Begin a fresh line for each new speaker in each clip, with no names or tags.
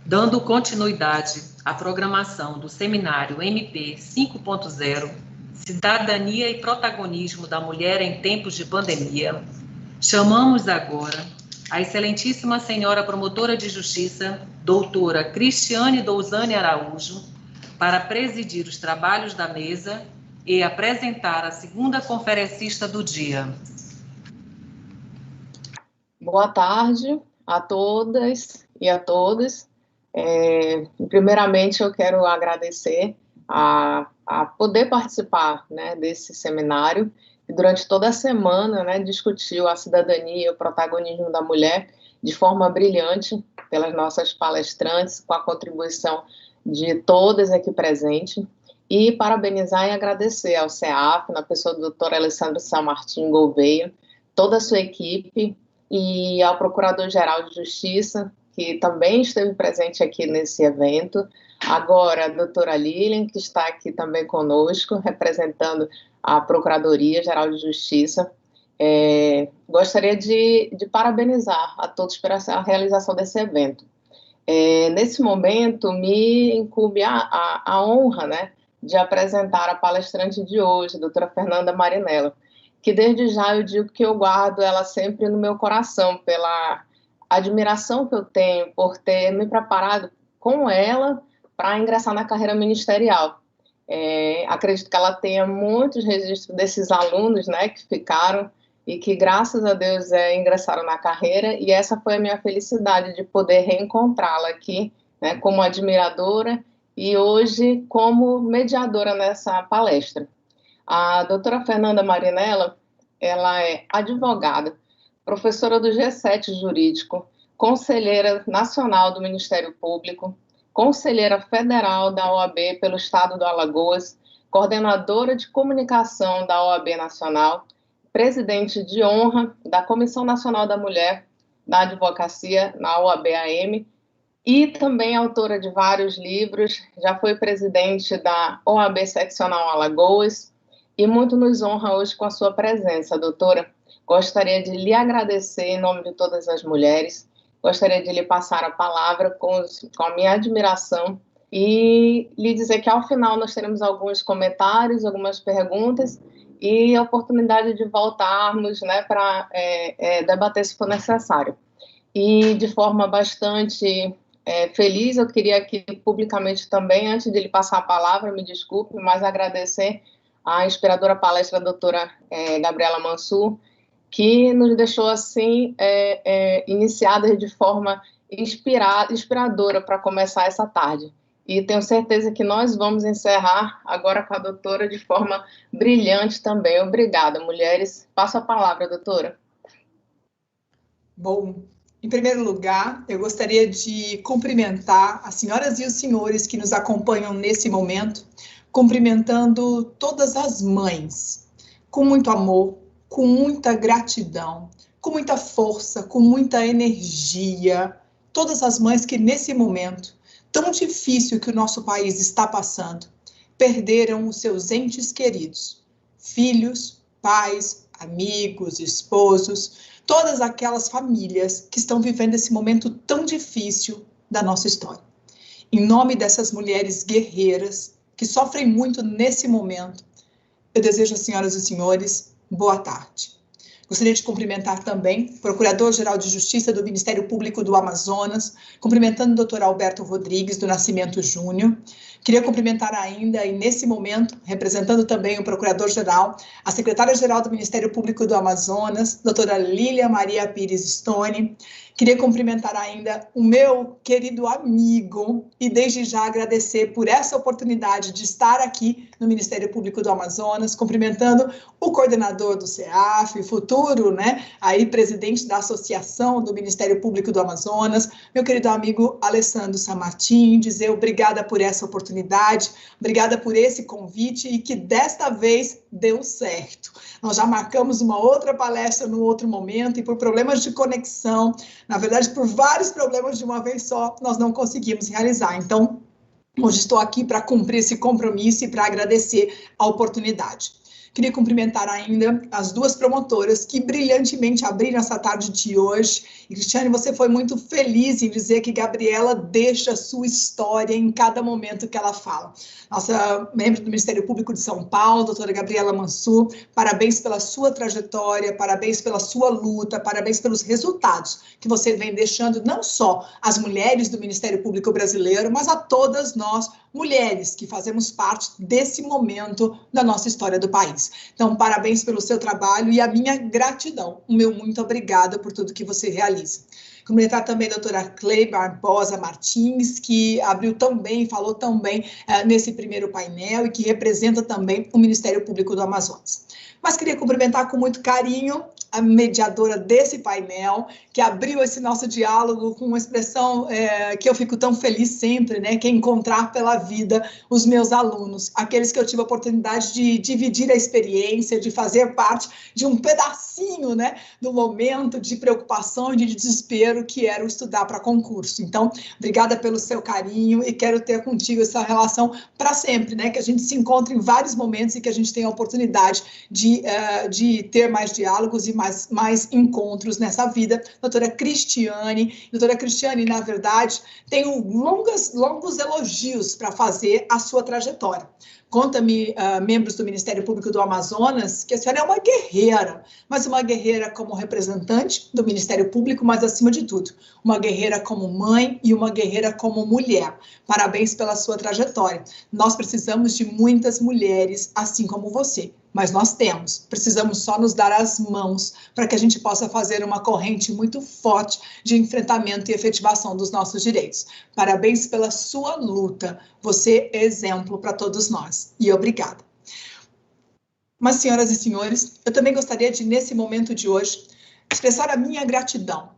dando continuidade à programação do seminário MP 5.0, Cidadania e Protagonismo da Mulher em Tempos de Pandemia, chamamos agora a excelentíssima senhora promotora de justiça, doutora Cristiane Douzane Araújo, para presidir os trabalhos da mesa e apresentar a segunda conferencista do dia.
Boa tarde a todas e a todos. Primeiramente, eu quero agradecer a poder participar, né, desse seminário, que durante toda a semana, né, discutiu a cidadania e o protagonismo da mulher de forma brilhante pelas nossas palestrantes, com a contribuição de todas aqui presentes, e parabenizar e agradecer ao CEAF, na pessoa do Dr. Alessandro Samartim Gouveia, toda a sua equipe, e ao Procurador-Geral de Justiça, que também esteve presente aqui nesse evento, agora a doutora Lilian, que está aqui também conosco, representando a Procuradoria-Geral de Justiça. Gostaria de parabenizar a todos pela realização desse evento. Nesse momento, me incumbe a honra, né, de apresentar a palestrante de hoje, a doutora Fernanda Marinello, que desde já eu digo que eu guardo ela sempre no meu coração, pela admiração que eu tenho por ter me preparado com ela para ingressar na carreira ministerial. Acredito que ela tenha muitos registros desses alunos, né, que ficaram e que, graças a Deus, ingressaram na carreira, e essa foi a minha felicidade de poder reencontrá-la aqui, né, como admiradora e hoje como mediadora nessa palestra. A doutora Fernanda Marinello, ela é advogada, professora do G7 Jurídico, conselheira nacional do Ministério Público, conselheira federal da OAB pelo Estado do Alagoas, coordenadora de comunicação da OAB Nacional, presidente de honra da Comissão Nacional da Mulher da Advocacia na OAB-AM, e também autora de vários livros, já foi presidente da OAB Seccional Alagoas, e muito nos honra hoje com a sua presença, doutora. Gostaria de lhe agradecer em nome de todas as mulheres, gostaria de lhe passar a palavra com a minha admiração e lhe dizer que ao final nós teremos alguns comentários, algumas perguntas e a oportunidade de voltarmos, né, para debater se for necessário. E de forma bastante feliz, eu queria aqui publicamente também, antes de lhe passar a palavra, me desculpe, mas agradecer a inspiradora palestra da doutora Gabriela Mansur, que nos deixou assim iniciadas de forma inspiradora para começar essa tarde. E tenho certeza que nós vamos encerrar agora com a doutora de forma brilhante também. Obrigada, mulheres. Passo a palavra, doutora.
Bom, em primeiro lugar, eu gostaria de cumprimentar as senhoras e os senhores que nos acompanham nesse momento, cumprimentando todas as mães, com muito amor, com muita gratidão, com muita força, com muita energia, todas as mães que nesse momento tão difícil que o nosso país está passando, perderam os seus entes queridos, filhos, pais, amigos, esposos, todas aquelas famílias que estão vivendo esse momento tão difícil da nossa história. Em nome dessas mulheres guerreiras que sofrem muito nesse momento, eu desejo às senhoras e senhores boa tarde. Gostaria de cumprimentar também o Procurador-Geral de Justiça do Ministério Público do Amazonas, cumprimentando o doutor Alberto Rodrigues do Nascimento Júnior. Queria cumprimentar ainda, e nesse momento, representando também o Procurador-Geral, a Secretária-Geral do Ministério Público do Amazonas, doutora Lília Maria Pires Stone. Queria cumprimentar ainda o meu querido amigo e desde já agradecer por essa oportunidade de estar aqui no Ministério Público do Amazonas, cumprimentando o coordenador do CEAF, futuro, né, aí presidente da Associação do Ministério Público do Amazonas, meu querido amigo Alessandro Samartim, dizer obrigada por essa oportunidade, obrigada por esse convite e que desta vez deu certo. Nós já marcamos uma outra palestra no outro momento e por problemas de conexão, na verdade, por vários problemas de uma vez só, nós não conseguimos realizar. Então, hoje estou aqui para cumprir esse compromisso e para agradecer a oportunidade. Queria cumprimentar ainda as duas promotoras que brilhantemente abriram essa tarde de hoje. E, Cristiane, você foi muito feliz em dizer que Gabriela deixa a sua história em cada momento que ela fala. Nossa membro do Ministério Público de São Paulo, doutora Gabriela Mansur, parabéns pela sua trajetória, parabéns pela sua luta, parabéns pelos resultados que você vem deixando, não só às mulheres do Ministério Público brasileiro, mas a todas nós, mulheres, que fazemos parte desse momento da nossa história do país. Então, parabéns pelo seu trabalho e a minha gratidão, o meu muito obrigada por tudo que você realiza. Cumprimentar também a doutora Clei Barbosa Martins, que abriu tão bem, falou tão bem nesse primeiro painel e que representa também o Ministério Público do Amazonas. Mas queria cumprimentar com muito carinho a mediadora desse painel, que abriu esse nosso diálogo com uma expressão que eu fico tão feliz sempre, né, que é encontrar pela vida os meus alunos, aqueles que eu tive a oportunidade de dividir a experiência, de fazer parte de um pedacinho, né, do momento de preocupação e de desespero que era o estudar para concurso. Então, obrigada pelo seu carinho e quero ter contigo essa relação para sempre, né, que a gente se encontre em vários momentos e que a gente tenha a oportunidade de ter mais diálogos e mais encontros nessa vida. Doutora Cristiane, na verdade, tenho longos elogios para fazer à sua trajetória. Conta-me, membros do Ministério Público do Amazonas, que a senhora é uma guerreira, mas uma guerreira como representante do Ministério Público, mas acima de tudo, uma guerreira como mãe e uma guerreira como mulher. Parabéns pela sua trajetória. Nós precisamos de muitas mulheres assim como você. Mas nós precisamos só nos dar as mãos para que a gente possa fazer uma corrente muito forte de enfrentamento e efetivação dos nossos direitos. Parabéns pela sua luta, você é exemplo para todos nós. E obrigada. Mas, senhoras e senhores, eu também gostaria de, nesse momento de hoje, expressar a minha gratidão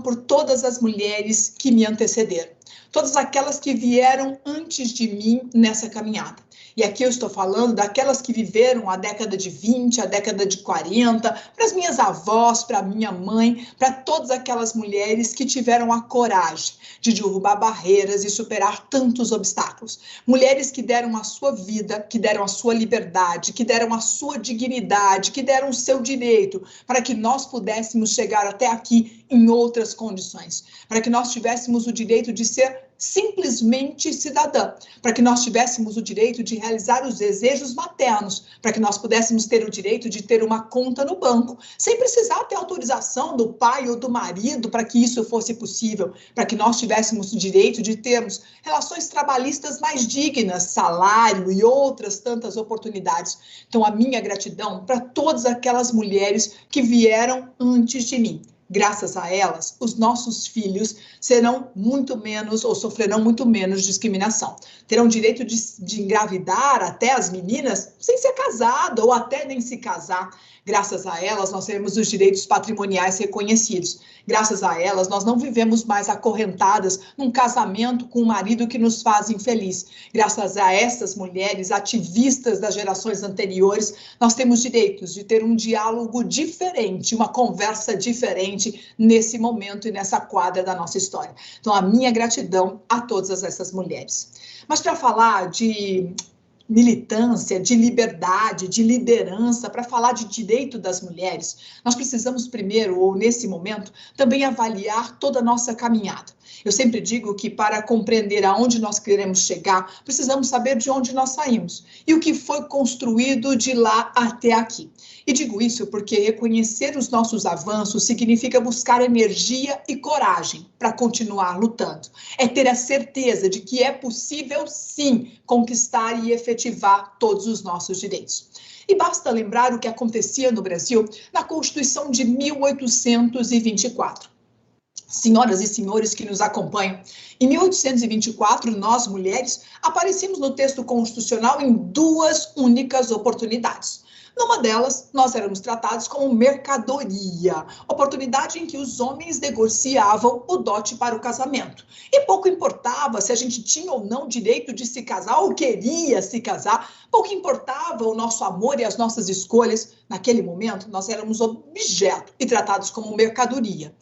por todas as mulheres que me antecederam, todas aquelas que vieram antes de mim nessa caminhada. E aqui eu estou falando daquelas que viveram a década de 20, a década de 40, para as minhas avós, para a minha mãe, para todas aquelas mulheres que tiveram a coragem de derrubar barreiras e superar tantos obstáculos. Mulheres que deram a sua vida, que deram a sua liberdade, que deram a sua dignidade, que deram o seu direito, para que nós pudéssemos chegar até aqui em outras condições, para que nós tivéssemos o direito de ser simplesmente cidadã, para que nós tivéssemos o direito de realizar os desejos maternos, para que nós pudéssemos ter o direito de ter uma conta no banco, sem precisar ter autorização do pai ou do marido para que isso fosse possível, para que nós tivéssemos o direito de termos relações trabalhistas mais dignas, salário e outras tantas oportunidades. Então, a minha gratidão para todas aquelas mulheres que vieram antes de mim. Graças a elas, os nossos filhos serão muito menos ou sofrerão muito menos discriminação. Terão direito de engravidar até as meninas sem ser casada ou até nem se casar. Graças a elas, nós teremos os direitos patrimoniais reconhecidos. Graças a elas, nós não vivemos mais acorrentadas num casamento com um marido que nos faz infeliz. Graças a essas mulheres ativistas das gerações anteriores, nós temos direitos de ter um diálogo diferente, uma conversa diferente nesse momento e nessa quadra da nossa história. Então, a minha gratidão a todas essas mulheres. Mas para falar de militância, de liberdade, de liderança, para falar de direito das mulheres, nós precisamos primeiro, ou nesse momento, também avaliar toda a nossa caminhada. Eu sempre digo que para compreender aonde nós queremos chegar, precisamos saber de onde nós saímos e o que foi construído de lá até aqui. E digo isso porque reconhecer os nossos avanços significa buscar energia e coragem para continuar lutando. É ter a certeza de que é possível, sim, conquistar e efetivar todos os nossos direitos. E basta lembrar o que acontecia no Brasil na Constituição de 1824. Senhoras e senhores que nos acompanham, em 1824, nós, mulheres, aparecemos no texto constitucional em duas únicas oportunidades. Numa delas, nós éramos tratados como mercadoria, oportunidade em que os homens negociavam o dote para o casamento. E pouco importava se a gente tinha ou não direito de se casar ou queria se casar, pouco importava o nosso amor e as nossas escolhas. Naquele momento, nós éramos objeto e tratados como mercadoria.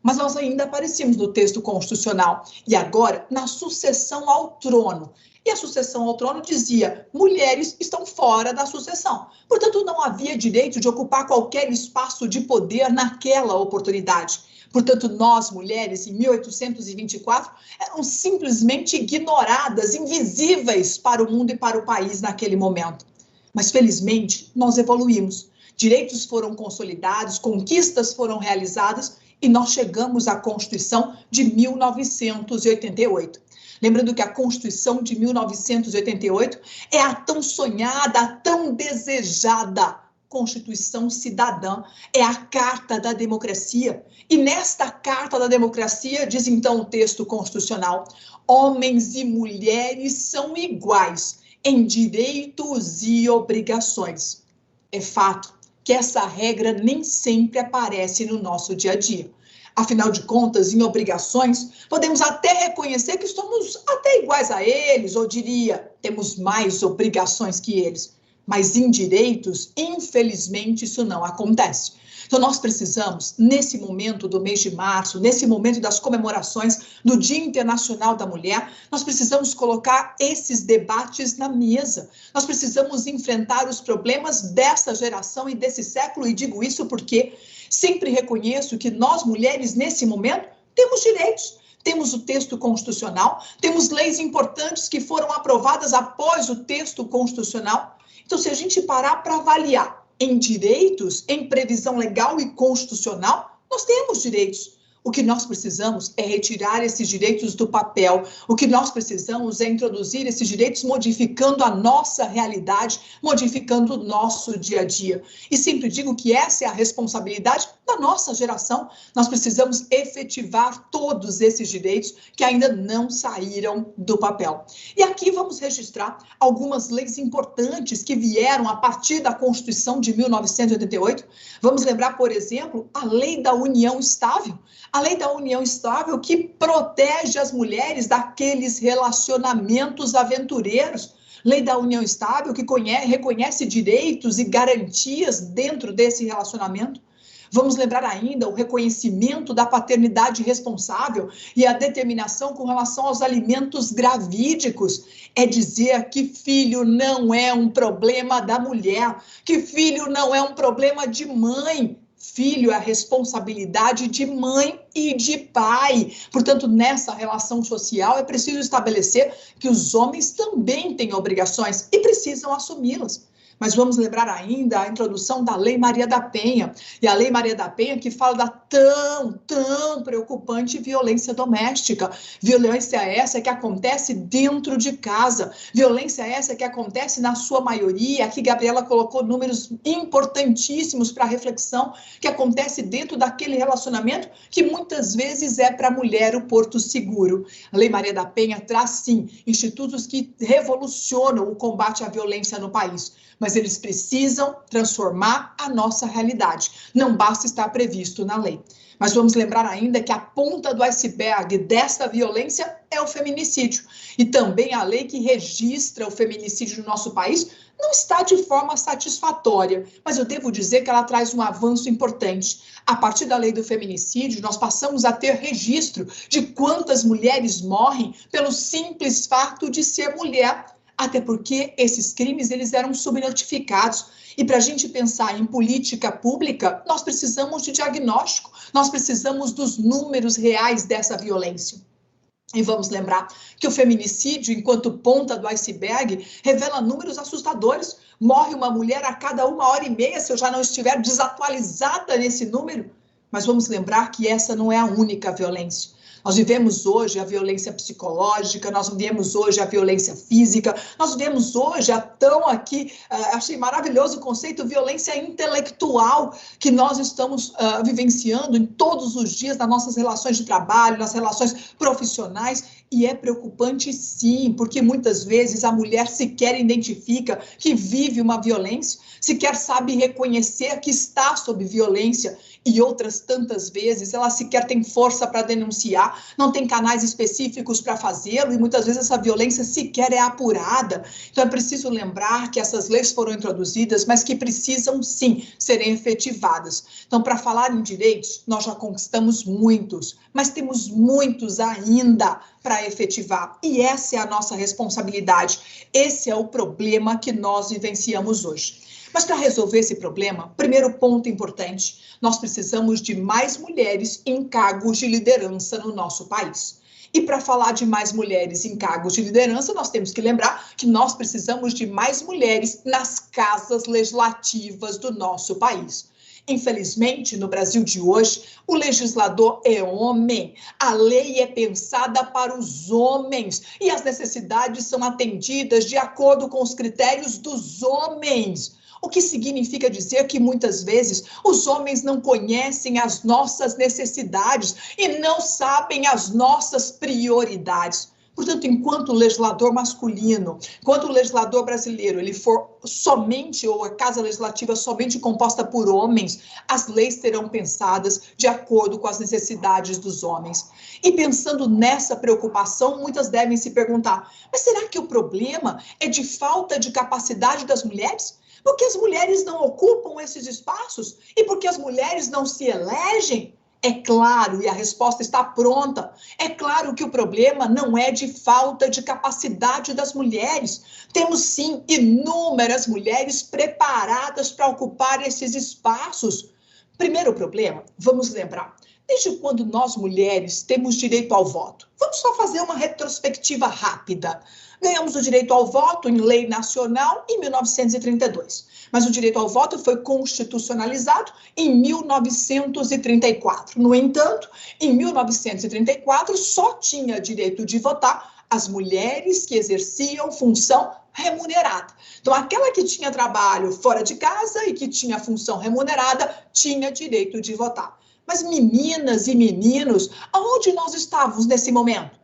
mas nós ainda aparecemos no texto constitucional, e agora na sucessão ao trono. E a sucessão ao trono dizia, mulheres estão fora da sucessão. Portanto, não havia direito de ocupar qualquer espaço de poder naquela oportunidade. Portanto, nós, mulheres, em 1824, eram simplesmente ignoradas, invisíveis para o mundo e para o país naquele momento. Mas, felizmente, nós evoluímos. Direitos foram consolidados, conquistas foram realizadas e nós chegamos à Constituição de 1988. Lembrando que a Constituição de 1988 é a tão sonhada, a tão desejada Constituição Cidadã, é a Carta da Democracia. E nesta Carta da Democracia, diz então o texto constitucional, homens e mulheres são iguais em direitos e obrigações. É fato que essa regra nem sempre aparece no nosso dia a dia. Afinal de contas, em obrigações, podemos até reconhecer que somos até iguais a eles, ou diria, temos mais obrigações que eles. Mas em direitos, infelizmente, isso não acontece. Então, nós precisamos, nesse momento do mês de março, nesse momento das comemorações do Dia Internacional da Mulher, nós precisamos colocar esses debates na mesa. Nós precisamos enfrentar os problemas dessa geração e desse século, e digo isso porque sempre reconheço que nós, mulheres, nesse momento, temos direitos. Temos o texto constitucional, temos leis importantes que foram aprovadas após o texto constitucional. Então, se a gente parar para avaliar em direitos, em previsão legal e constitucional, nós temos direitos. O que nós precisamos é retirar esses direitos do papel. O que nós precisamos é introduzir esses direitos modificando a nossa realidade, modificando o nosso dia a dia. E sempre digo que essa é a responsabilidade da nossa geração. Nós precisamos efetivar todos esses direitos que ainda não saíram do papel. E aqui vamos registrar algumas leis importantes que vieram a partir da Constituição de 1988. Vamos lembrar, por exemplo, a Lei da União Estável. A Lei da União Estável que protege as mulheres daqueles relacionamentos aventureiros. Lei da União Estável que reconhece direitos e garantias dentro desse relacionamento. Vamos lembrar ainda o reconhecimento da paternidade responsável e a determinação com relação aos alimentos gravídicos. É dizer que filho não é um problema da mulher, que filho não é um problema de mãe. Filho é a responsabilidade de mãe e de pai. Portanto, nessa relação social é preciso estabelecer que os homens também têm obrigações e precisam assumi-las. Mas vamos lembrar ainda a introdução da Lei Maria da Penha. E a Lei Maria da Penha que fala da tão preocupante violência doméstica. Violência essa que acontece dentro de casa. Violência essa que acontece na sua maioria. Aqui Gabriela colocou números importantíssimos para reflexão, que acontece dentro daquele relacionamento que muitas vezes é para a mulher o porto seguro. A Lei Maria da Penha traz, sim, institutos que revolucionam o combate à violência no país. Mas eles precisam transformar a nossa realidade. Não basta estar previsto na lei. Mas vamos lembrar ainda que a ponta do iceberg desta violência é o feminicídio. E também a lei que registra o feminicídio no nosso país não está de forma satisfatória, mas eu devo dizer que ela traz um avanço importante. A partir da lei do feminicídio, nós passamos a ter registro de quantas mulheres morrem pelo simples fato de ser mulher. Até porque esses crimes eles eram subnotificados. E para a gente pensar em política pública, nós precisamos de diagnóstico, nós precisamos dos números reais dessa violência. E vamos lembrar que o feminicídio, enquanto ponta do iceberg, revela números assustadores. Morre uma mulher a cada 1h30, se eu já não estiver desatualizada nesse número. Mas vamos lembrar que essa não é a única violência. Nós vivemos hoje a violência psicológica, nós vivemos hoje a violência física, nós vivemos hoje achei maravilhoso o conceito violência intelectual que nós estamos vivenciando em todos os dias nas nossas relações de trabalho, nas relações profissionais E é preocupante sim, porque muitas vezes a mulher sequer identifica que vive uma violência, sequer sabe reconhecer que está sob violência, e outras tantas vezes ela sequer tem força para denunciar, não tem canais específicos para fazê-lo, e muitas vezes essa violência sequer é apurada. Então é preciso lembrar que essas leis foram introduzidas, mas que precisam sim serem efetivadas. Então, para falar em direitos, nós já conquistamos muitos, mas temos muitos ainda para efetivar, e essa é a nossa responsabilidade. Esse é o problema que nós vivenciamos hoje. Mas para resolver esse problema, primeiro ponto importante, nós precisamos de mais mulheres em cargos de liderança no nosso país. E para falar de mais mulheres em cargos de liderança, nós temos que lembrar que nós precisamos de mais mulheres nas casas legislativas do nosso país. Infelizmente, no Brasil de hoje, o legislador é homem, a lei é pensada para os homens e as necessidades são atendidas de acordo com os critérios dos homens. O que significa dizer que muitas vezes os homens não conhecem as nossas necessidades e não sabem as nossas prioridades. Portanto, enquanto o legislador masculino, enquanto o legislador brasileiro, ele for somente, ou a Casa Legislativa somente composta por homens, as leis serão pensadas de acordo com as necessidades dos homens. E pensando nessa preocupação, muitas devem se perguntar, mas será que o problema é de falta de capacidade das mulheres? Porque as mulheres não ocupam esses espaços? E porque as mulheres não se elegem? É claro, e a resposta está pronta, é claro que o problema não é de falta de capacidade das mulheres. Temos, sim, inúmeras mulheres preparadas para ocupar esses espaços. Primeiro problema, vamos lembrar, desde quando nós mulheres temos direito ao voto? Vamos só fazer uma retrospectiva rápida. Ganhamos o direito ao voto em lei nacional em 1932, mas o direito ao voto foi constitucionalizado em 1934. No entanto, em 1934 só tinha direito de votar as mulheres que exerciam função remunerada. Então, aquela que tinha trabalho fora de casa e que tinha função remunerada tinha direito de votar. Mas meninas e meninos, aonde nós estávamos nesse momento?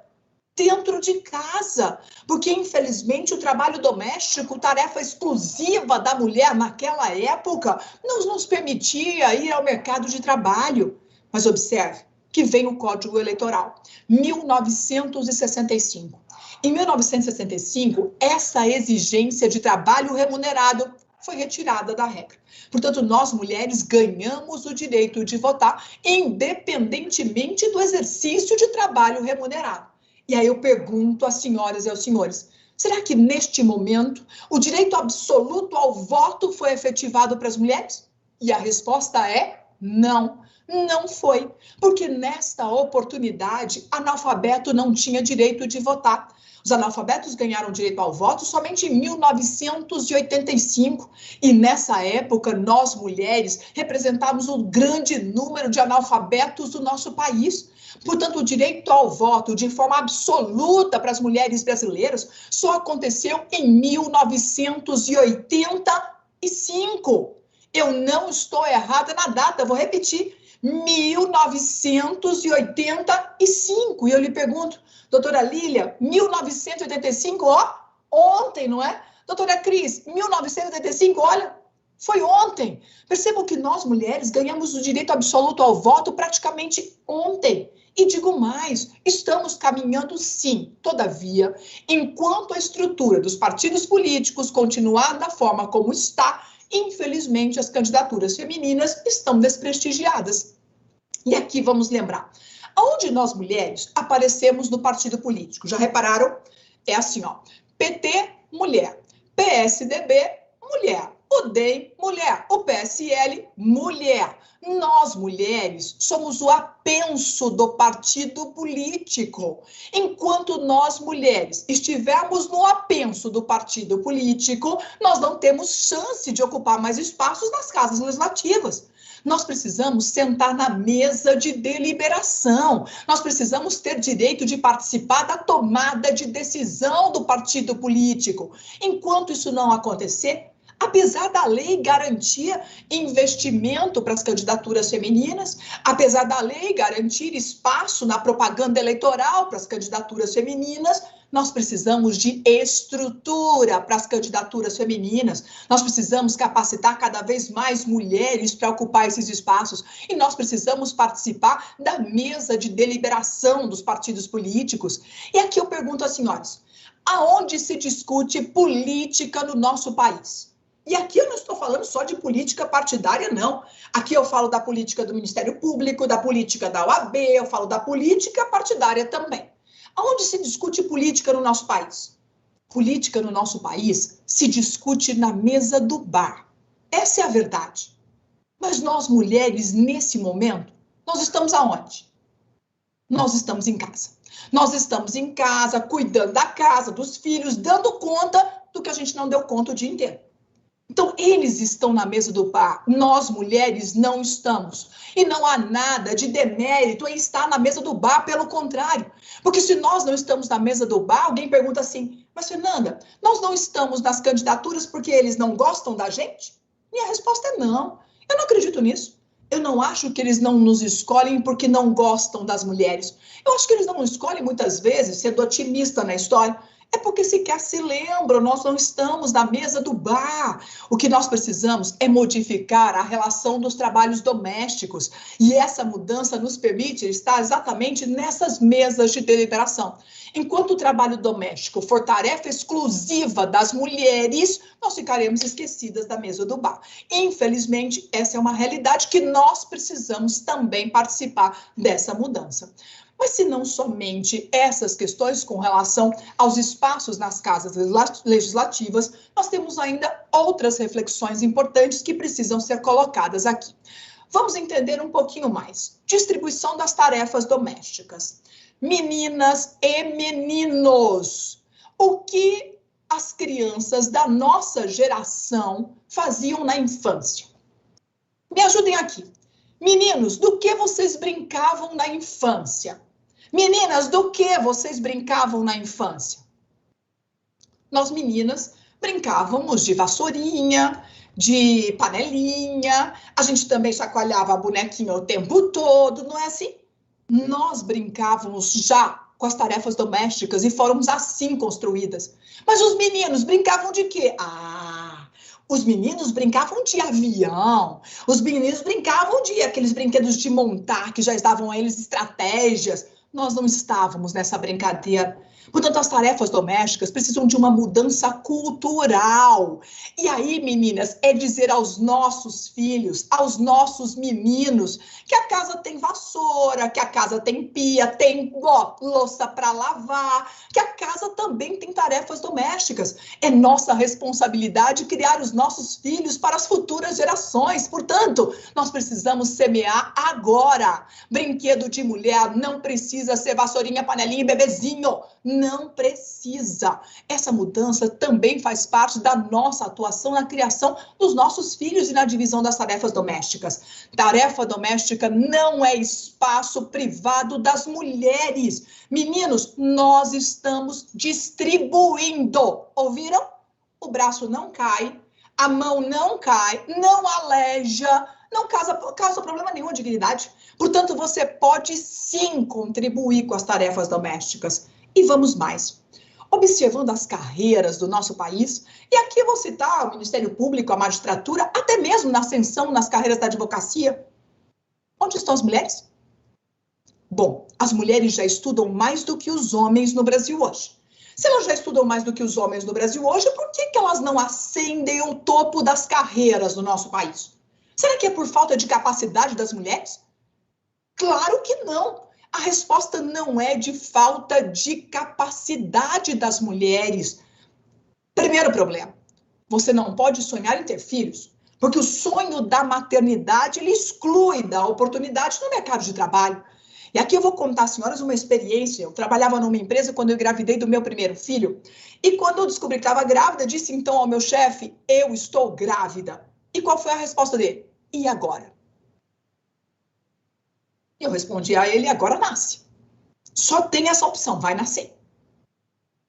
Dentro de casa, porque infelizmente o trabalho doméstico, tarefa exclusiva da mulher naquela época, não nos permitia ir ao mercado de trabalho. Mas observe que vem o Código Eleitoral, 1965. Em 1965, essa exigência de trabalho remunerado foi retirada da regra. Portanto, nós mulheres ganhamos o direito de votar, independentemente do exercício de trabalho remunerado. E aí eu pergunto às senhoras e aos senhores, será que neste momento o direito absoluto ao voto foi efetivado para as mulheres? E a resposta é não, não foi. Porque nesta oportunidade, analfabeto não tinha direito de votar. Os analfabetos ganharam direito ao voto somente em 1985. E nessa época, nós mulheres representávamos um grande número de analfabetos do nosso país. Portanto, o direito ao voto de forma absoluta para as mulheres brasileiras só aconteceu em 1985. Eu não estou errada na data, vou repetir, 1985. E eu lhe pergunto, doutora Lília, 1985, ó, ontem, não é? Doutora Cris, 1985, olha, foi ontem. Percebam que nós, mulheres, ganhamos o direito absoluto ao voto praticamente ontem. E digo mais, estamos caminhando sim, todavia, enquanto a estrutura dos partidos políticos continuar da forma como está, infelizmente as candidaturas femininas estão desprestigiadas. E aqui vamos lembrar, aonde nós mulheres aparecemos no partido político? Já repararam? É assim, ó, PT, mulher, PSDB, mulher, o DEM, mulher, o PSL, mulher. Nós, mulheres, somos o apenso do partido político. Enquanto nós, mulheres, estivermos no apenso do partido político, nós não temos chance de ocupar mais espaços nas casas legislativas. Nós precisamos sentar na mesa de deliberação. Nós precisamos ter direito de participar da tomada de decisão do partido político. Enquanto isso não acontecer, Apesar da lei garantir investimento para as candidaturas femininas, apesar da lei garantir espaço na propaganda eleitoral para as candidaturas femininas, nós precisamos de estrutura para as candidaturas femininas, nós precisamos capacitar cada vez mais mulheres para ocupar esses espaços e nós precisamos participar da mesa de deliberação dos partidos políticos. E aqui eu pergunto às senhoras, aonde se discute política no nosso país? E aqui eu não estou falando só de política partidária, não. Aqui eu falo da política do Ministério Público, da política da OAB, eu falo da política partidária também. Aonde se discute política no nosso país? Política no nosso país se discute na mesa do bar. Essa é a verdade. Mas nós, mulheres, nesse momento, nós estamos aonde? Nós estamos em casa. Nós estamos em casa, cuidando da casa, dos filhos, dando conta do que a gente não deu conta o dia inteiro. Então, eles estão na mesa do bar, nós, mulheres, não estamos. E não há nada de demérito em estar na mesa do bar, pelo contrário. Porque se nós não estamos na mesa do bar, alguém pergunta assim, mas Fernanda, nós não estamos nas candidaturas porque eles não gostam da gente? Minha resposta é não. Eu não acredito nisso. Eu não acho que eles não nos escolhem porque não gostam das mulheres. Eu acho que eles não nos escolhem muitas vezes, sendo otimista na história, é porque sequer se lembram, nós não estamos na mesa do bar. O que nós precisamos é modificar a relação dos trabalhos domésticos. E essa mudança nos permite estar exatamente nessas mesas de deliberação. Enquanto o trabalho doméstico for tarefa exclusiva das mulheres, nós ficaremos esquecidas da mesa do bar. Infelizmente, essa é uma realidade que nós precisamos também participar dessa mudança. Mas se não somente essas questões com relação aos espaços nas casas legislativas, nós temos ainda outras reflexões importantes que precisam ser colocadas aqui. Vamos entender um pouquinho mais. Distribuição das tarefas domésticas. Meninas e meninos, o que as crianças da nossa geração faziam na infância? Me ajudem aqui. Meninos, do que vocês brincavam na infância? Meninas, do que vocês brincavam na infância? Nós, meninas, brincávamos de vassourinha, de panelinha, a gente também chacoalhava a bonequinha o tempo todo, não é assim? Nós brincávamos já com as tarefas domésticas e fomos assim construídas. Mas os meninos brincavam de quê? Os meninos brincavam de avião, os meninos brincavam de aqueles brinquedos de montar, que já estavam a eles estratégias. Nós não estávamos nessa brincadeira. Portanto, as tarefas domésticas precisam de uma mudança cultural. E aí, meninas, é dizer aos nossos filhos, aos nossos meninos, que a casa tem vassoura, que a casa tem pia, tem louça para lavar, que a casa também tem tarefas domésticas. É nossa responsabilidade criar os nossos filhos para as futuras gerações. Portanto, nós precisamos semear agora. Brinquedo de mulher não precisa ser vassourinha, panelinha e bebezinho. Não precisa. Essa mudança também faz parte da nossa atuação na criação dos nossos filhos e na divisão das tarefas domésticas. Tarefa doméstica não é espaço privado das mulheres. Meninos, nós estamos distribuindo. Ouviram? O braço não cai, a mão não cai, não aleja, não causa problema nenhum de dignidade. Portanto, você pode sim contribuir com as tarefas domésticas. E vamos mais. Observando as carreiras do nosso país, e aqui eu vou citar o Ministério Público, a magistratura, até mesmo na ascensão nas carreiras da advocacia. Onde estão as mulheres? Bom, as mulheres já estudam mais do que os homens no Brasil hoje. Se elas já estudam mais do que os homens no Brasil hoje, por que elas não ascendem ao topo das carreiras do nosso país? Será que é por falta de capacidade das mulheres? Claro que não. A resposta não é de falta de capacidade das mulheres. Primeiro problema, você não pode sonhar em ter filhos, porque o sonho da maternidade ele exclui da oportunidade no mercado de trabalho. E aqui eu vou contar às senhoras uma experiência. Eu trabalhava numa empresa quando eu engravidei do meu primeiro filho. E quando eu descobri que estava grávida, disse então ao meu chefe, eu estou grávida. E qual foi a resposta dele? E agora? Eu respondi a ele, agora nasce. Só tem essa opção, vai nascer.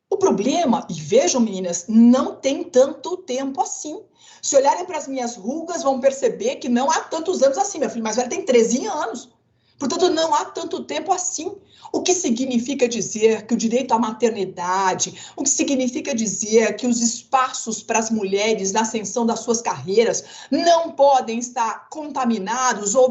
O O problema, e vejam meninas, não tem tanto tempo assim. Se olharem para as minhas rugas, vão perceber que não há tantos anos assim. Meu filho mais velho tem 13 anos. Portanto, não há tanto tempo assim. O que significa dizer que o direito à maternidade, o que significa dizer que os espaços para as mulheres na ascensão das suas carreiras não podem estar contaminados ou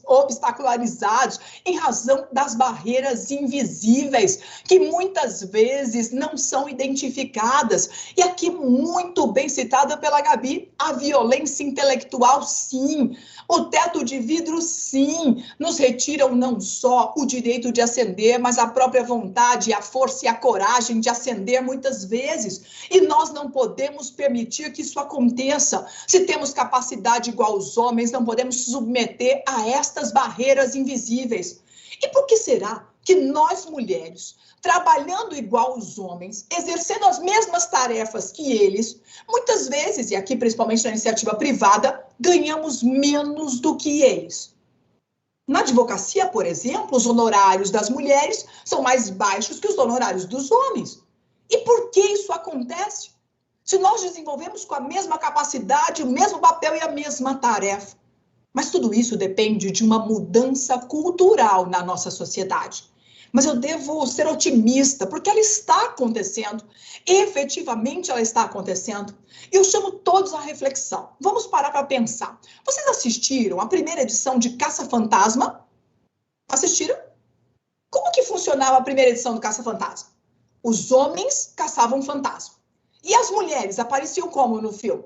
obstacularizados em razão das barreiras invisíveis, que muitas vezes não são identificadas. E aqui, muito bem citada pela Gabi, a violência intelectual, sim. O teto de vidro, sim, nos retiram não só o direito de ascender, mas a própria vontade, a força e a coragem de ascender muitas vezes. E nós não podemos permitir que isso aconteça. Se temos capacidade igual aos homens, não podemos submeter a estas barreiras invisíveis. E por que será que nós, mulheres, trabalhando igual aos homens, exercendo as mesmas tarefas que eles, muitas vezes, e aqui principalmente na iniciativa privada, ganhamos menos do que eles? Na advocacia, por exemplo, os honorários das mulheres são mais baixos que os honorários dos homens. E por que isso acontece? Se nós desenvolvemos com a mesma capacidade, o mesmo papel e a mesma tarefa. Mas tudo isso depende de uma mudança cultural na nossa sociedade. Mas eu devo ser otimista, porque ela está acontecendo. Efetivamente, ela está acontecendo. E eu chamo todos à reflexão. Vamos parar para pensar. Vocês assistiram a primeira edição de Caça-Fantasma? Assistiram? Como que funcionava a primeira edição do Caça-Fantasma? Os homens caçavam fantasma. E as mulheres apareciam como no filme?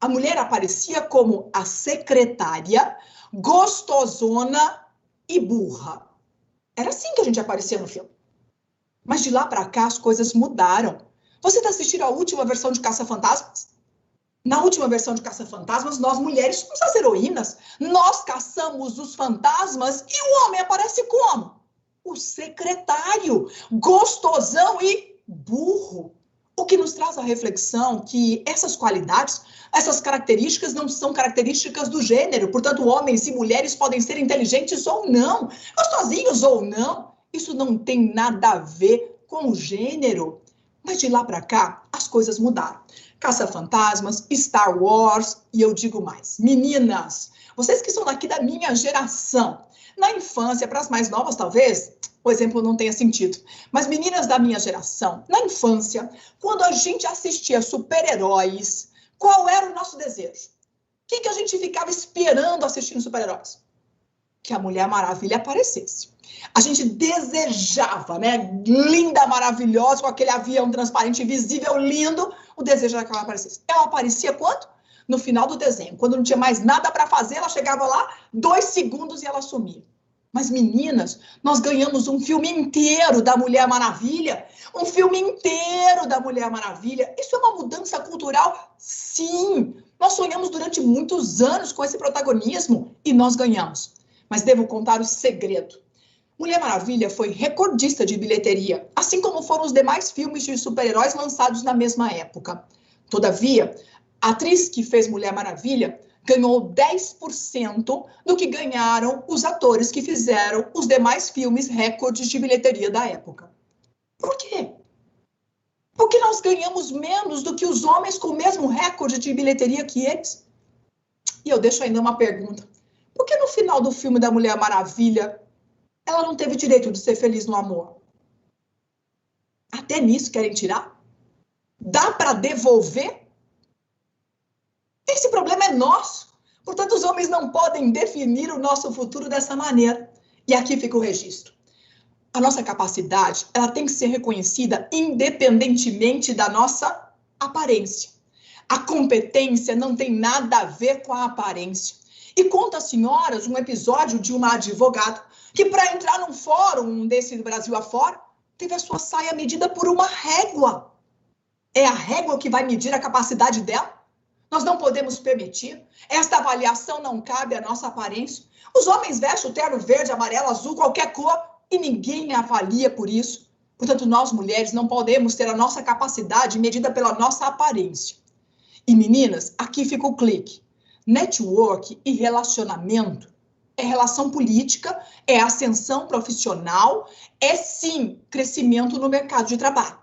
A mulher aparecia como a secretária, gostosona e burra. Era assim que a gente aparecia no filme. Mas de lá para cá as coisas mudaram. Você está assistindo a última versão de Caça-Fantasmas? Na última versão de Caça-Fantasmas, nós mulheres somos as heroínas. Nós caçamos os fantasmas e o homem aparece como? O secretário, gostosão e burro. O que nos traz a reflexão que essas qualidades, essas características não são características do gênero. Portanto, homens e mulheres podem ser inteligentes ou não, gostosinhos ou não. Isso não tem nada a ver com o gênero. Mas de lá para cá, as coisas mudaram. Caça-Fantasmas, Star Wars, e eu digo mais. Meninas, vocês que são daqui da minha geração, na infância, para as mais novas talvez, o exemplo não tenha sentido, mas meninas da minha geração, na infância, quando a gente assistia super-heróis, qual era o nosso desejo? O que a gente ficava esperando assistindo super-heróis? Que a Mulher Maravilha aparecesse. A gente desejava, né? Linda, maravilhosa, com aquele avião transparente, visível, lindo, o desejo era que ela aparecesse. Ela aparecia quando? No final do desenho. Quando não tinha mais nada para fazer, ela chegava lá, 2 segundos e ela sumia. Mas, meninas, nós ganhamos um filme inteiro da Mulher Maravilha. Um filme inteiro da Mulher Maravilha. Isso é uma mudança cultural? Sim. Nós sonhamos durante muitos anos com esse protagonismo e nós ganhamos. Mas devo contar o segredo. Mulher Maravilha foi recordista de bilheteria, assim como foram os demais filmes de super-heróis lançados na mesma época. Todavia, a atriz que fez Mulher Maravilha ganhou 10% do que ganharam os atores que fizeram os demais filmes recordes de bilheteria da época. Por quê? Porque nós ganhamos menos do que os homens com o mesmo recorde de bilheteria que eles. E eu deixo ainda uma pergunta. Por que no final do filme da Mulher Maravilha ela não teve direito de ser feliz no amor? Até nisso querem tirar? Dá para devolver? Esse problema é nosso. Portanto, os homens não podem definir o nosso futuro dessa maneira. E aqui fica o registro. A nossa capacidade, ela tem que ser reconhecida independentemente da nossa aparência. A competência não tem nada a ver com a aparência. E conta às senhoras um episódio de uma advogada que, para entrar num fórum desse do Brasil afora, teve a sua saia medida por uma régua. É a régua que vai medir a capacidade dela? Nós não podemos permitir. Esta avaliação não cabe à nossa aparência. Os homens vestem o terno verde, amarelo, azul, qualquer cor, e ninguém avalia por isso. Portanto, nós mulheres não podemos ter a nossa capacidade medida pela nossa aparência. E meninas, aqui fica o clique. Network e relacionamento é relação política, é ascensão profissional, é sim crescimento no mercado de trabalho.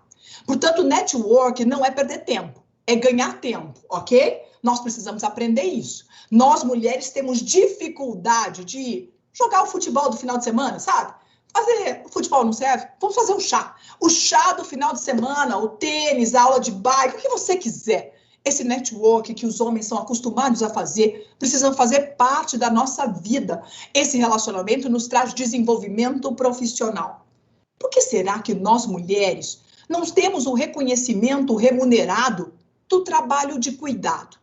Portanto, network não é perder tempo, é ganhar tempo, ok? Nós precisamos aprender isso. Nós, mulheres, temos dificuldade de jogar o futebol do final de semana, sabe? Fazer, o futebol não serve? Vamos fazer um chá. O chá do final de semana, o tênis, a aula de bike, o que você quiser. Esse network que os homens são acostumados a fazer, precisam fazer parte da nossa vida. Esse relacionamento nos traz desenvolvimento profissional. Por que será que nós, mulheres, não temos o reconhecimento remunerado do trabalho de cuidado?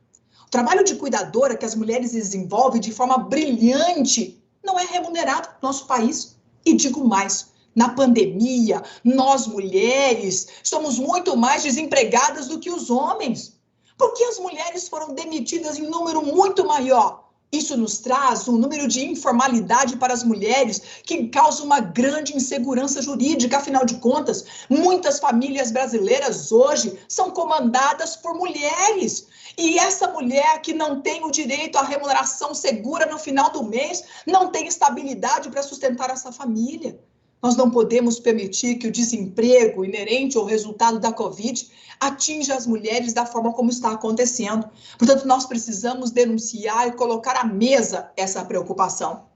O trabalho de cuidadora que as mulheres desenvolvem de forma brilhante não é remunerado no nosso país. E digo mais, na pandemia, nós mulheres somos muito mais desempregadas do que os homens. Porque as mulheres foram demitidas em número muito maior. Isso nos traz um número de informalidade para as mulheres que causa uma grande insegurança jurídica. Afinal de contas, muitas famílias brasileiras hoje são comandadas por mulheres. E essa mulher que não tem o direito à remuneração segura no final do mês, não tem estabilidade para sustentar essa família. Nós não podemos permitir que o desemprego inerente ao resultado da Covid atinja as mulheres da forma como está acontecendo. Portanto, nós precisamos denunciar e colocar à mesa essa preocupação.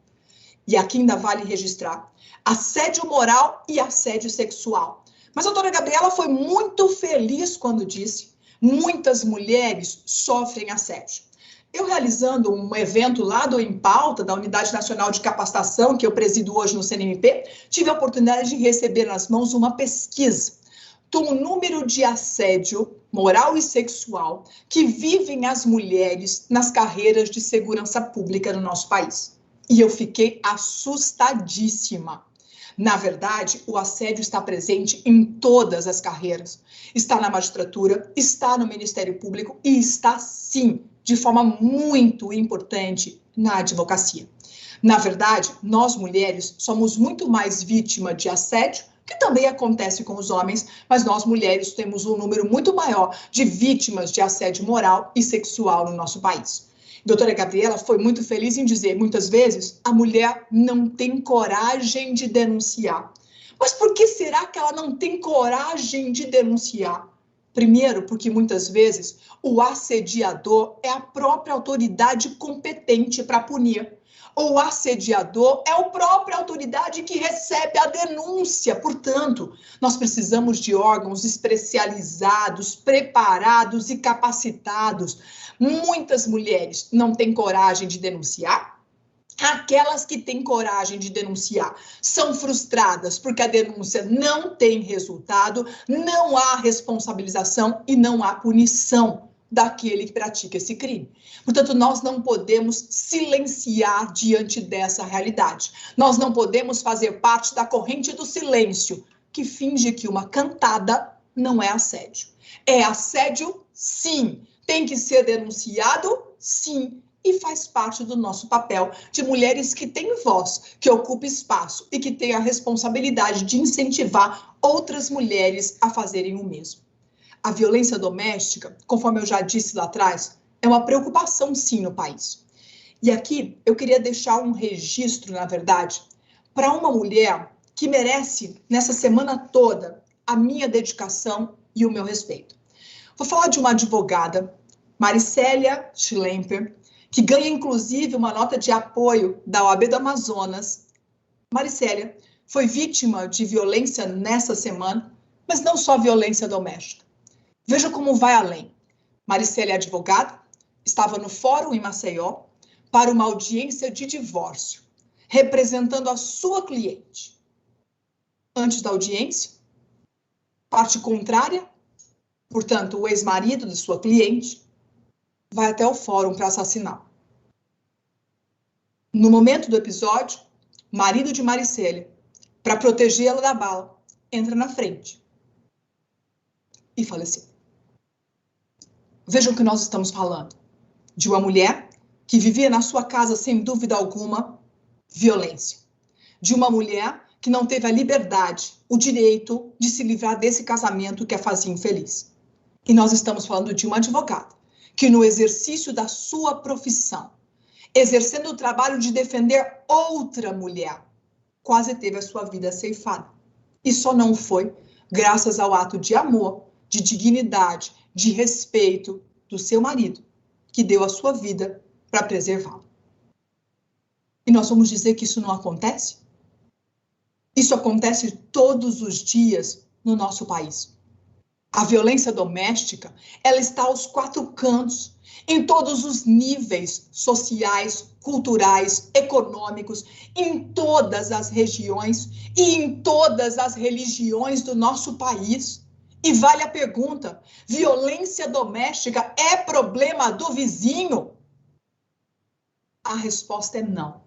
E aqui ainda vale registrar assédio moral e assédio sexual. Mas a doutora Gabriela foi muito feliz quando disse: muitas mulheres sofrem assédio. Eu realizando um evento lá do Em Pauta, da Unidade Nacional de Capacitação, que eu presido hoje no CNMP, tive a oportunidade de receber nas mãos uma pesquisa do número de assédio moral e sexual que vivem as mulheres nas carreiras de segurança pública no nosso país. E eu fiquei assustadíssima. Na verdade, o assédio está presente em todas as carreiras. Está na magistratura, está no Ministério Público e está, sim, de forma muito importante na advocacia. Na verdade, nós mulheres somos muito mais vítimas de assédio, que também acontece com os homens, mas nós mulheres temos um número muito maior de vítimas de assédio moral e sexual no nosso país. Doutora Gabriela foi muito feliz em dizer, muitas vezes, a mulher não tem coragem de denunciar. Mas por que será que ela não tem coragem de denunciar? Primeiro, porque muitas vezes o assediador é a própria autoridade competente para punir. O assediador é a própria autoridade que recebe a denúncia. Portanto, nós precisamos de órgãos especializados, preparados e capacitados. Muitas mulheres não têm coragem de denunciar. Aquelas que têm coragem de denunciar são frustradas porque a denúncia não tem resultado, não há responsabilização e não há punição daquele que pratica esse crime. Portanto, nós não podemos silenciar diante dessa realidade. Nós não podemos fazer parte da corrente do silêncio, que finge que uma cantada não é assédio. É assédio, sim. Tem que ser denunciado, sim. E faz parte do nosso papel de mulheres que têm voz, que ocupam espaço e que têm a responsabilidade de incentivar outras mulheres a fazerem o mesmo. A violência doméstica, conforme eu já disse lá atrás, é uma preocupação, sim, no país. E aqui eu queria deixar um registro, na verdade, para uma mulher que merece, nessa semana toda, a minha dedicação e o meu respeito. Vou falar de uma advogada, Maricélia Schlemper, que ganha, inclusive, uma nota de apoio da OAB do Amazonas. Maricélia foi vítima de violência nessa semana, mas não só violência doméstica. Veja como vai além. Maricélia é advogada, estava no fórum em Maceió para uma audiência de divórcio, representando a sua cliente. Antes da audiência, parte contrária, portanto, o ex-marido de sua cliente, vai até o fórum para assassinar. No momento do episódio, o marido de Maricélia, para protegê-la da bala, entra na frente e faleceu. Vejam o que nós estamos falando. De uma mulher que vivia na sua casa, sem dúvida alguma, violência. De uma mulher que não teve a liberdade, o direito de se livrar desse casamento que a fazia infeliz. E nós estamos falando de uma advogada que no exercício da sua profissão, exercendo o trabalho de defender outra mulher, quase teve a sua vida ceifada. E só não foi graças ao ato de amor, de dignidade, de respeito do seu marido, que deu a sua vida para preservá-lo. E nós vamos dizer que isso não acontece? Isso acontece todos os dias no nosso país. A violência doméstica, ela está aos quatro cantos, em todos os níveis sociais, culturais, econômicos, em todas as regiões e em todas as religiões do nosso país. E vale a pergunta, violência doméstica é problema do vizinho? A resposta é não.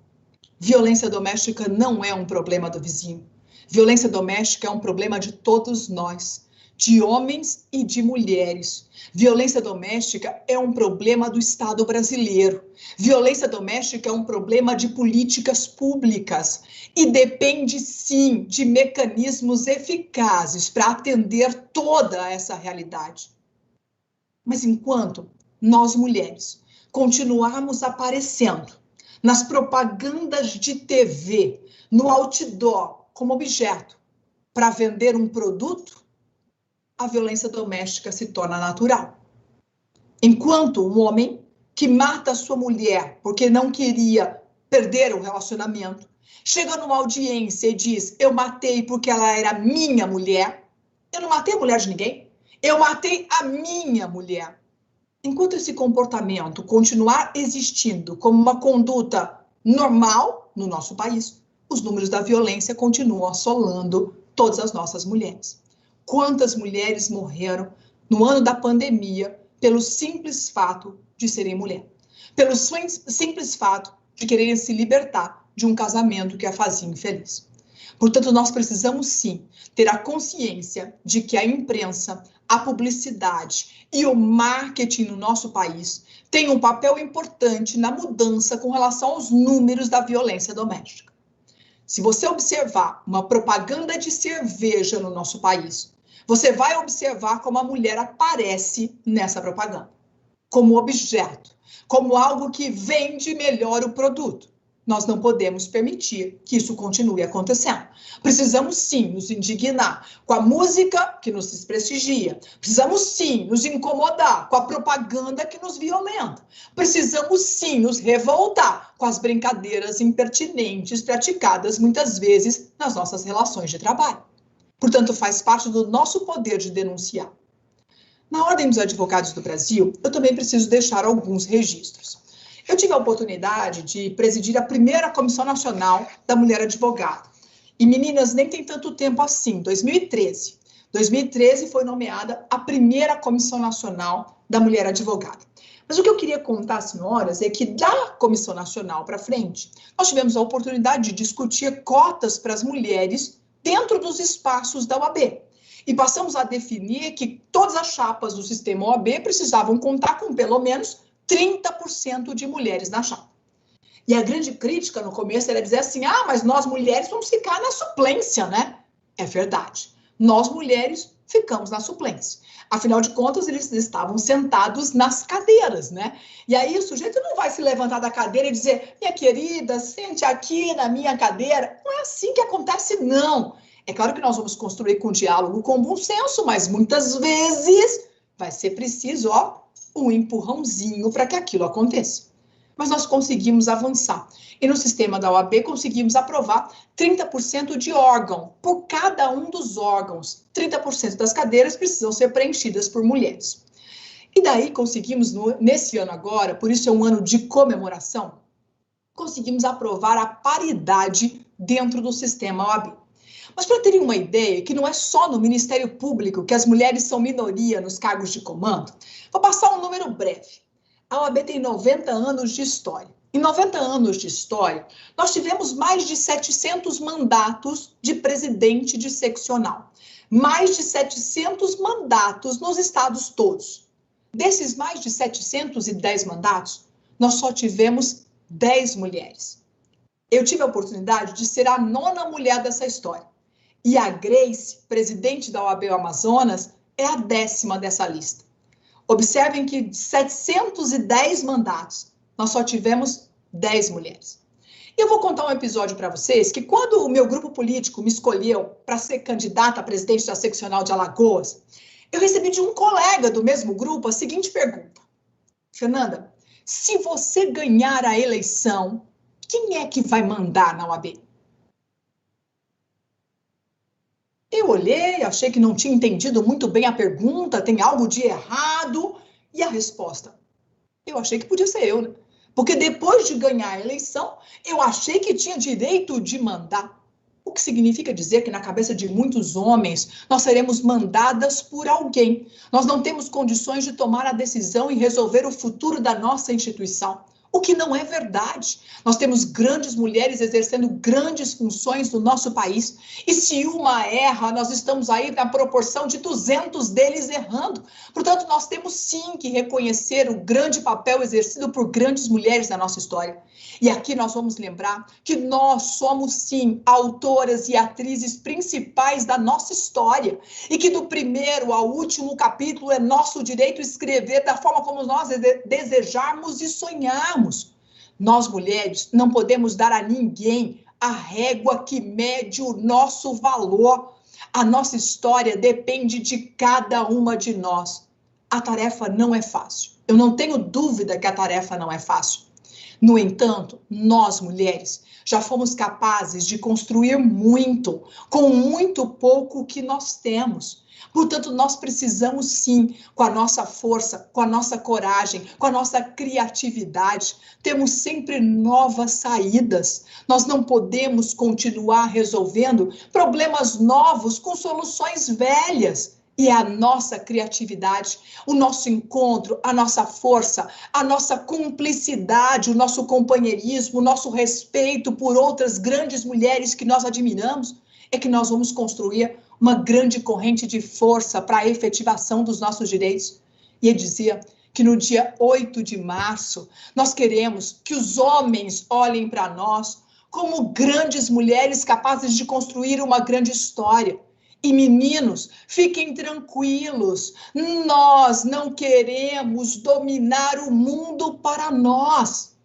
Violência doméstica não é um problema do vizinho. Violência doméstica é um problema de todos nós, de homens e de mulheres. Violência doméstica é um problema do Estado brasileiro. Violência doméstica é um problema de políticas públicas e depende, sim, de mecanismos eficazes para atender toda essa realidade. Mas enquanto nós, mulheres, continuarmos aparecendo nas propagandas de TV, no outdoor, como objeto, para vender um produto, a violência doméstica se torna natural. Enquanto um homem que mata a sua mulher porque não queria perder o relacionamento, chega numa audiência e diz, eu matei porque ela era minha mulher, eu não matei a mulher de ninguém, eu matei a minha mulher. Enquanto esse comportamento continuar existindo como uma conduta normal no nosso país, os números da violência continuam assolando todas as nossas mulheres. Quantas mulheres morreram no ano da pandemia pelo simples fato de serem mulher? Pelo simples fato de quererem se libertar de um casamento que a fazia infeliz. Portanto, nós precisamos sim ter a consciência de que a imprensa, a publicidade e o marketing no nosso país têm um papel importante na mudança com relação aos números da violência doméstica. Se você observar uma propaganda de cerveja no nosso país, você vai observar como a mulher aparece nessa propaganda, como objeto, como algo que vende melhor o produto. Nós não podemos permitir que isso continue acontecendo. Precisamos sim nos indignar com a música que nos desprestigia. Precisamos sim nos incomodar com a propaganda que nos violenta. Precisamos sim nos revoltar com as brincadeiras impertinentes praticadas muitas vezes nas nossas relações de trabalho. Portanto, faz parte do nosso poder de denunciar. Na Ordem dos Advogados do Brasil, eu também preciso deixar alguns registros. Eu tive a oportunidade de presidir a primeira Comissão Nacional da Mulher Advogada. E, meninas, nem tem tanto tempo assim, 2013. 2013 foi nomeada a primeira Comissão Nacional da Mulher Advogada. Mas o que eu queria contar às senhoras é que da Comissão Nacional para frente, nós tivemos a oportunidade de discutir cotas para as mulheres dentro dos espaços da OAB. E passamos a definir que todas as chapas do sistema OAB precisavam contar com pelo menos 30% de mulheres na chapa. E a grande crítica no começo era dizer assim, mas nós mulheres vamos ficar na suplência, né? É verdade. Nós mulheres ficamos na suplência. Afinal de contas, eles estavam sentados nas cadeiras, né? E aí o sujeito não vai se levantar da cadeira e dizer, minha querida, sente aqui na minha cadeira. Não é assim que acontece, não. É claro que nós vamos construir com diálogo, com bom senso, mas muitas vezes vai ser preciso, um empurrãozinho para que aquilo aconteça. Mas nós conseguimos avançar. E no sistema da OAB conseguimos aprovar 30% de órgão por cada um dos órgãos. 30% das cadeiras precisam ser preenchidas por mulheres. E daí conseguimos, nesse ano agora, por isso é um ano de comemoração, conseguimos aprovar a paridade dentro do sistema OAB. Mas para terem uma ideia, que não é só no Ministério Público que as mulheres são minoria nos cargos de comando, vou passar um número breve. A OAB tem 90 anos de história. Em 90 anos de história, nós tivemos mais de 700 mandatos de presidente de seccional. Mais de 700 mandatos nos estados todos. Desses mais de 710 mandatos, nós só tivemos 10 mulheres. Eu tive a oportunidade de ser a 9ª mulher dessa história. E a Grace, presidente da OAB Amazonas, é a 10ª dessa lista. Observem que de 710 mandatos, nós só tivemos 10 mulheres. Eu vou contar um episódio para vocês que quando o meu grupo político me escolheu para ser candidata a presidente da seccional de Alagoas, eu recebi de um colega do mesmo grupo a seguinte pergunta: Fernanda, se você ganhar a eleição, quem é que vai mandar na OAB? Eu olhei, achei que não tinha entendido muito bem a pergunta, tem algo de errado, e a resposta: eu achei que podia ser eu, né? Porque depois de ganhar a eleição, eu achei que tinha direito de mandar. O que significa dizer que na cabeça de muitos homens, nós seremos mandadas por alguém. Nós não temos condições de tomar a decisão e resolver o futuro da nossa instituição. O que não é verdade. Nós temos grandes mulheres exercendo grandes funções no nosso país. E se uma erra, nós estamos aí na proporção de 200 deles errando. Portanto, nós temos sim que reconhecer o grande papel exercido por grandes mulheres na nossa história. E aqui nós vamos lembrar que nós somos sim autoras e atrizes principais da nossa história. E que do primeiro ao último capítulo é nosso direito escrever da forma como nós desejarmos e sonharmos. Nós, mulheres, não podemos dar a ninguém a régua que mede o nosso valor. A nossa história depende de cada uma de nós. A tarefa não é fácil. Eu não tenho dúvida que a tarefa não é fácil. No entanto, nós, mulheres, já fomos capazes de construir muito, com muito pouco que nós temos. Portanto, nós precisamos sim, com a nossa força, com a nossa coragem, com a nossa criatividade, temos sempre novas saídas. Nós não podemos continuar resolvendo problemas novos com soluções velhas. E é a nossa criatividade, o nosso encontro, a nossa força, a nossa cumplicidade, o nosso companheirismo, o nosso respeito por outras grandes mulheres que nós admiramos, é que nós vamos construir uma grande corrente de força para a efetivação dos nossos direitos. E ele dizia que no dia 8 de março, nós queremos que os homens olhem para nós como grandes mulheres capazes de construir uma grande história. E meninos, fiquem tranquilos, nós não queremos dominar o mundo para nós.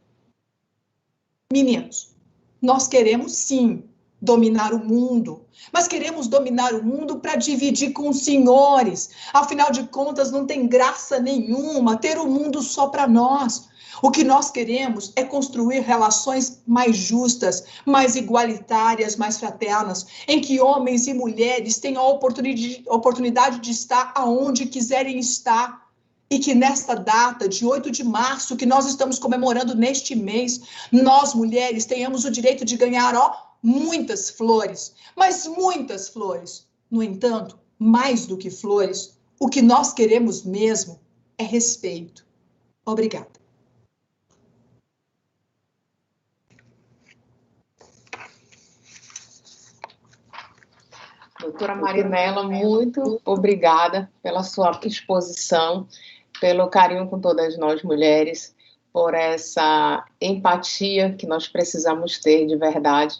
Meninos, nós queremos sim dominar o mundo, mas queremos dominar o mundo para dividir com os senhores. Afinal de contas, não tem graça nenhuma ter o mundo só para nós. O que nós queremos é construir relações mais justas, mais igualitárias, mais fraternas, em que homens e mulheres tenham a oportunidade de estar aonde quiserem estar. E que nesta data, de 8 de março, que nós estamos comemorando neste mês, nós, mulheres, tenhamos o direito de ganhar, muitas flores, mas muitas flores. No entanto, mais do que flores, o que nós queremos mesmo é respeito. Obrigada.
Doutora Marinela, muito obrigada pela sua exposição, pelo carinho com todas nós mulheres, por essa empatia que nós precisamos ter de verdade.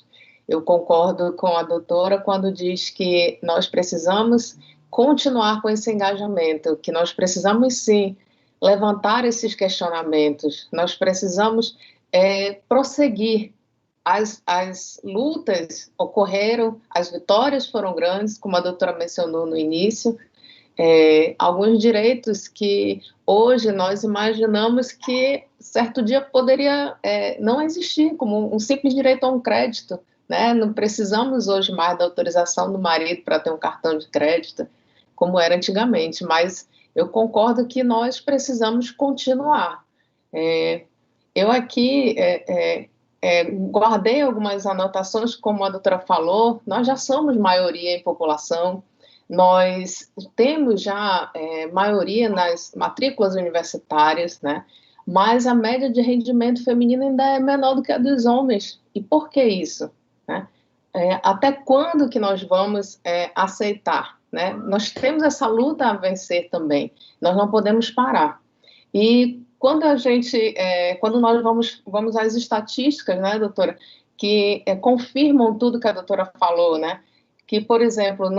Eu concordo com a doutora quando diz que nós precisamos continuar com esse engajamento, que nós precisamos sim levantar esses questionamentos, nós precisamos prosseguir. As lutas ocorreram, as vitórias foram grandes, como a doutora mencionou no início, alguns direitos que hoje nós imaginamos que certo dia poderia não existir, como um simples direito a um crédito, né? Não precisamos hoje mais da autorização do marido para ter um cartão de crédito, como era antigamente, mas eu concordo que nós precisamos continuar. Eu aqui guardei algumas anotações, como a doutora falou, nós já somos maioria em população, nós temos já maioria nas matrículas universitárias, né? Mas a média de rendimento feminino ainda é menor do que a dos homens. E por que isso? Né? Até quando que nós vamos aceitar? Né? Nós temos essa luta a vencer também, nós não podemos parar. E quando quando nós vamos às estatísticas, né, doutora, que confirmam tudo que a doutora falou, né, que, por exemplo,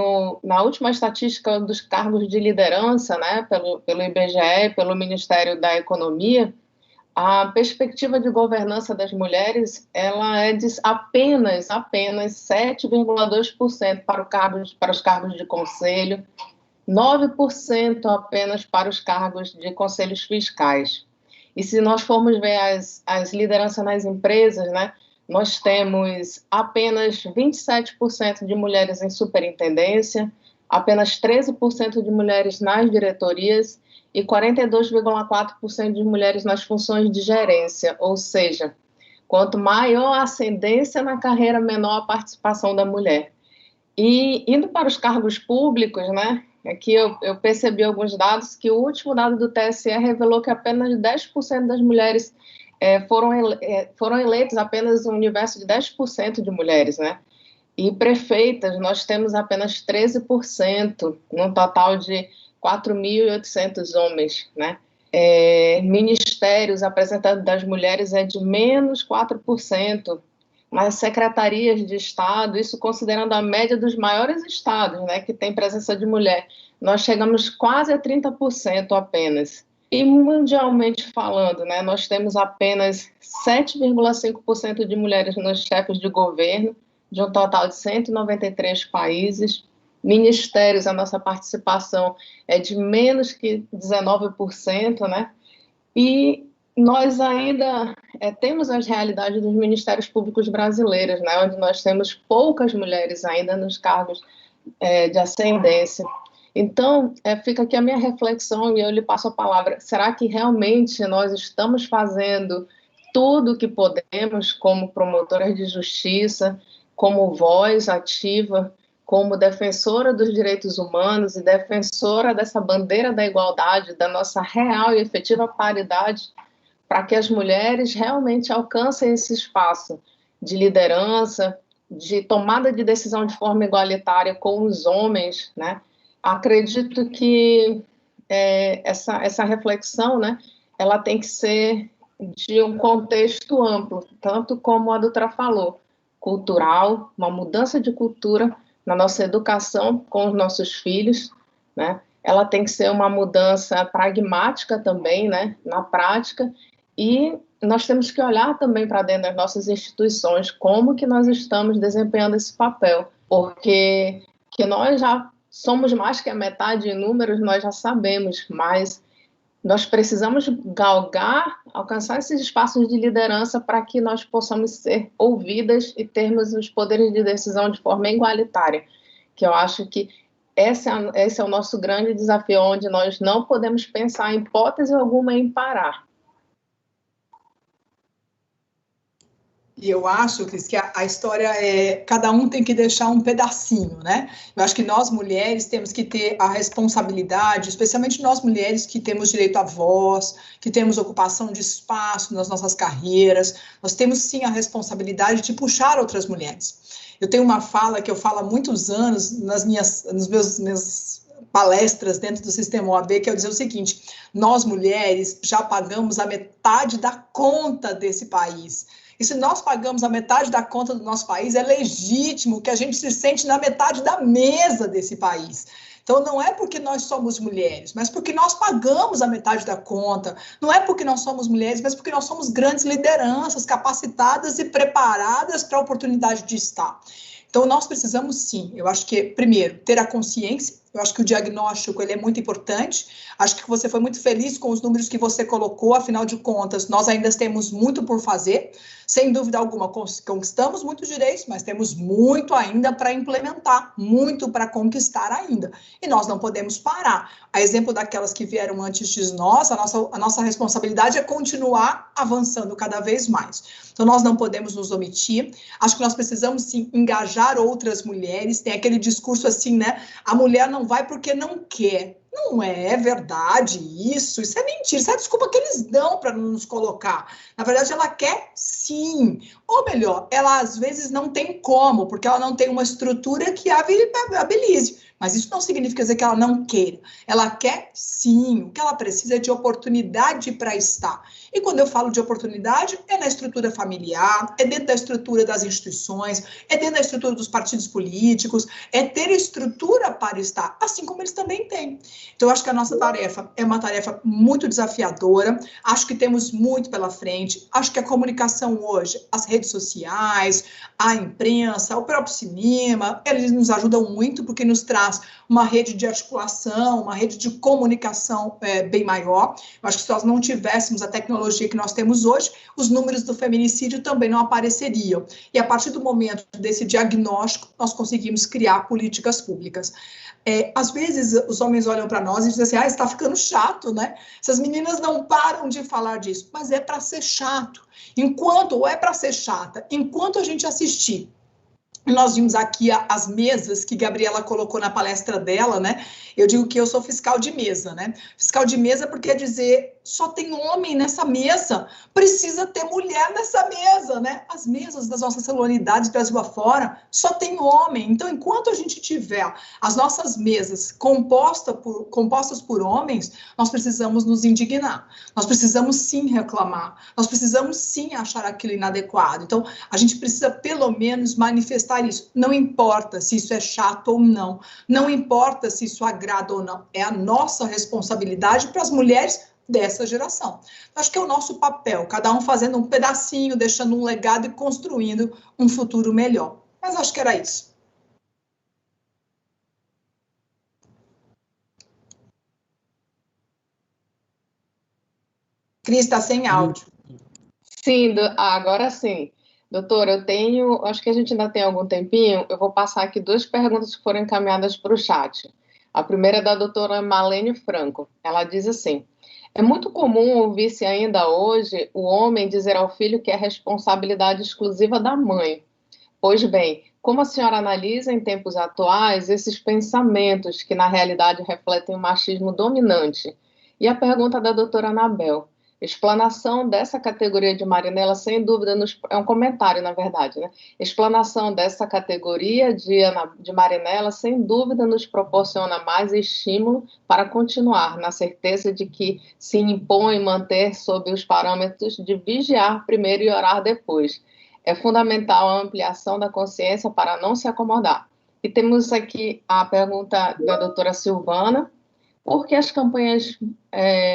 na última estatística dos cargos de liderança, né, pelo IBGE, pelo Ministério da Economia, A perspectiva de governança das mulheres, ela é de apenas 7,2% para os cargos de conselho, 9% apenas para os cargos de conselhos fiscais. E se nós formos ver as lideranças nas empresas, né, nós temos apenas 27% de mulheres em superintendência, apenas 13% de mulheres nas diretorias e 42,4% de mulheres nas funções de gerência, ou seja, quanto maior a ascendência na carreira, menor a participação da mulher. E indo para os cargos públicos, né, aqui eu percebi alguns dados, que o último dado do TSE revelou que apenas 10% das mulheres foram eleitas, apenas um universo de 10% de mulheres, né? E prefeitas, nós temos apenas 13%, num total de 4.800 homens, né? Ministérios, a apresentação das mulheres é de menos 4%, nas secretarias de Estado, isso considerando a média dos maiores estados, né, que tem presença de mulher, nós chegamos quase a 30% apenas. E mundialmente falando, né, nós temos apenas 7,5% de mulheres nos chefes de governo, de um total de 193 países. Ministérios, a nossa participação é de menos que 19%, né? E nós ainda temos as realidades dos ministérios públicos brasileiros, né, onde nós temos poucas mulheres ainda nos cargos de ascendência. Então, fica aqui a minha reflexão e eu lhe passo a palavra. Será que realmente nós estamos fazendo tudo o que podemos como promotoras de justiça, como voz ativa, como defensora dos direitos humanos e defensora dessa bandeira da igualdade, da nossa real e efetiva paridade, para que as mulheres realmente alcancem esse espaço de liderança, de tomada de decisão de forma igualitária com os homens, né? Acredito que essa reflexão, né, ela tem que ser de um contexto amplo, tanto como a doutora falou, cultural, uma mudança de cultura na nossa educação com os nossos filhos, né? Ela tem que ser uma mudança pragmática também, né, na prática, e nós temos que olhar também para dentro das nossas instituições, como que nós estamos desempenhando esse papel, porque que nós já somos mais que a metade em números, nós já sabemos, mas nós precisamos galgar, alcançar esses espaços de liderança para que nós possamos ser ouvidas e termos os poderes de decisão de forma igualitária, que eu acho que esse é o nosso grande desafio, onde nós não podemos pensar em hipótese alguma em parar.
E eu acho, Cris, que a história cada um tem que deixar um pedacinho, né? Eu acho que nós mulheres temos que ter a responsabilidade, especialmente nós mulheres que temos direito à voz, que temos ocupação de espaço nas nossas carreiras, nós temos sim a responsabilidade de puxar outras mulheres. Eu tenho uma fala que eu falo há muitos anos nas minhas palestras dentro do sistema OAB, que é dizer o seguinte: nós mulheres já pagamos a metade da conta desse país. E se nós pagamos a metade da conta do nosso país, é legítimo que a gente se sente na metade da mesa desse país. Então, não é porque nós somos mulheres, mas porque nós pagamos a metade da conta. Não é porque nós somos mulheres, mas porque nós somos grandes lideranças, capacitadas e preparadas para a oportunidade de estar. Então, nós precisamos, sim, eu acho que, primeiro, ter a consciência. Eu acho que o diagnóstico ele é muito importante. Acho que você foi muito feliz com os números que você colocou. Afinal de contas, nós ainda temos muito por fazer. Sem dúvida alguma, conquistamos muitos direitos, mas temos muito ainda para implementar, muito para conquistar ainda. E nós não podemos parar. A exemplo daquelas que vieram antes de nós, a nossa responsabilidade é continuar avançando cada vez mais. Então, nós não podemos nos omitir. Acho que nós precisamos, sim, engajar outras mulheres. Tem aquele discurso assim, né? A mulher não vai porque não quer. Não é verdade isso é mentira, isso é a desculpa que eles dão para nos colocar. Na verdade, ela quer sim, ou melhor, ela às vezes não tem como, porque ela não tem uma estrutura que a habilize. Mas isso não significa dizer que ela não queira. Ela quer sim, o que ela precisa é de oportunidade para estar. E quando eu falo de oportunidade, é na estrutura familiar, é dentro da estrutura das instituições, é dentro da estrutura dos partidos políticos, é ter estrutura para estar, assim como eles também têm. Então, eu acho que a nossa tarefa é uma tarefa muito desafiadora, acho que temos muito pela frente, acho que a comunicação hoje, as redes sociais, a imprensa, o próprio cinema, eles nos ajudam muito porque nos traz uma rede de articulação, uma rede de comunicação bem maior. Eu acho que se nós não tivéssemos a tecnologia que nós temos hoje, os números do feminicídio também não apareceriam. E a partir do momento desse diagnóstico, nós conseguimos criar políticas públicas. Às vezes, os homens olham para nós e dizem assim, está ficando chato, né? Essas meninas não param de falar disso, mas é para ser chato. Ou é para ser chata, enquanto a gente assistir, nós vimos aqui as mesas que Gabriela colocou na palestra dela, né? Eu digo que eu sou fiscal de mesa, né? Fiscal de mesa porque quer dizer, só tem homem nessa mesa, precisa ter mulher nessa mesa, né? As mesas das nossas celularidades, Brasil afora, só tem homem. Então, enquanto a gente tiver as nossas mesas compostas por homens, nós precisamos nos indignar. Nós precisamos sim reclamar. Nós precisamos sim achar aquilo inadequado. Então, a gente precisa pelo menos manifestar isso. Não importa se isso é chato ou não. Não importa se isso agrada ou não. É a nossa responsabilidade para as mulheres dessa geração. Acho que é o nosso papel, cada um fazendo um pedacinho, deixando um legado e construindo um futuro melhor. Mas acho que era isso. Cris, está sem áudio.
Sim, agora sim. Doutora, acho que a gente ainda tem algum tempinho, eu vou passar aqui 2 perguntas que foram encaminhadas para o chat. A primeira é da doutora Malene Franco. Ela diz assim, é muito comum ouvir-se ainda hoje o homem dizer ao filho que é responsabilidade exclusiva da mãe. Pois bem, como a senhora analisa em tempos atuais esses pensamentos que na realidade refletem o machismo dominante? E a pergunta da doutora Anabel. Explanação dessa categoria de Marinela, sem dúvida, é um comentário, na verdade, né? Explanação dessa categoria de Marinela, sem dúvida, nos proporciona mais estímulo para continuar, na certeza de que se impõe manter sob os parâmetros de vigiar primeiro e orar depois. É fundamental a ampliação da consciência para não se acomodar. E temos aqui a pergunta da doutora Silvana. Por que as campanhas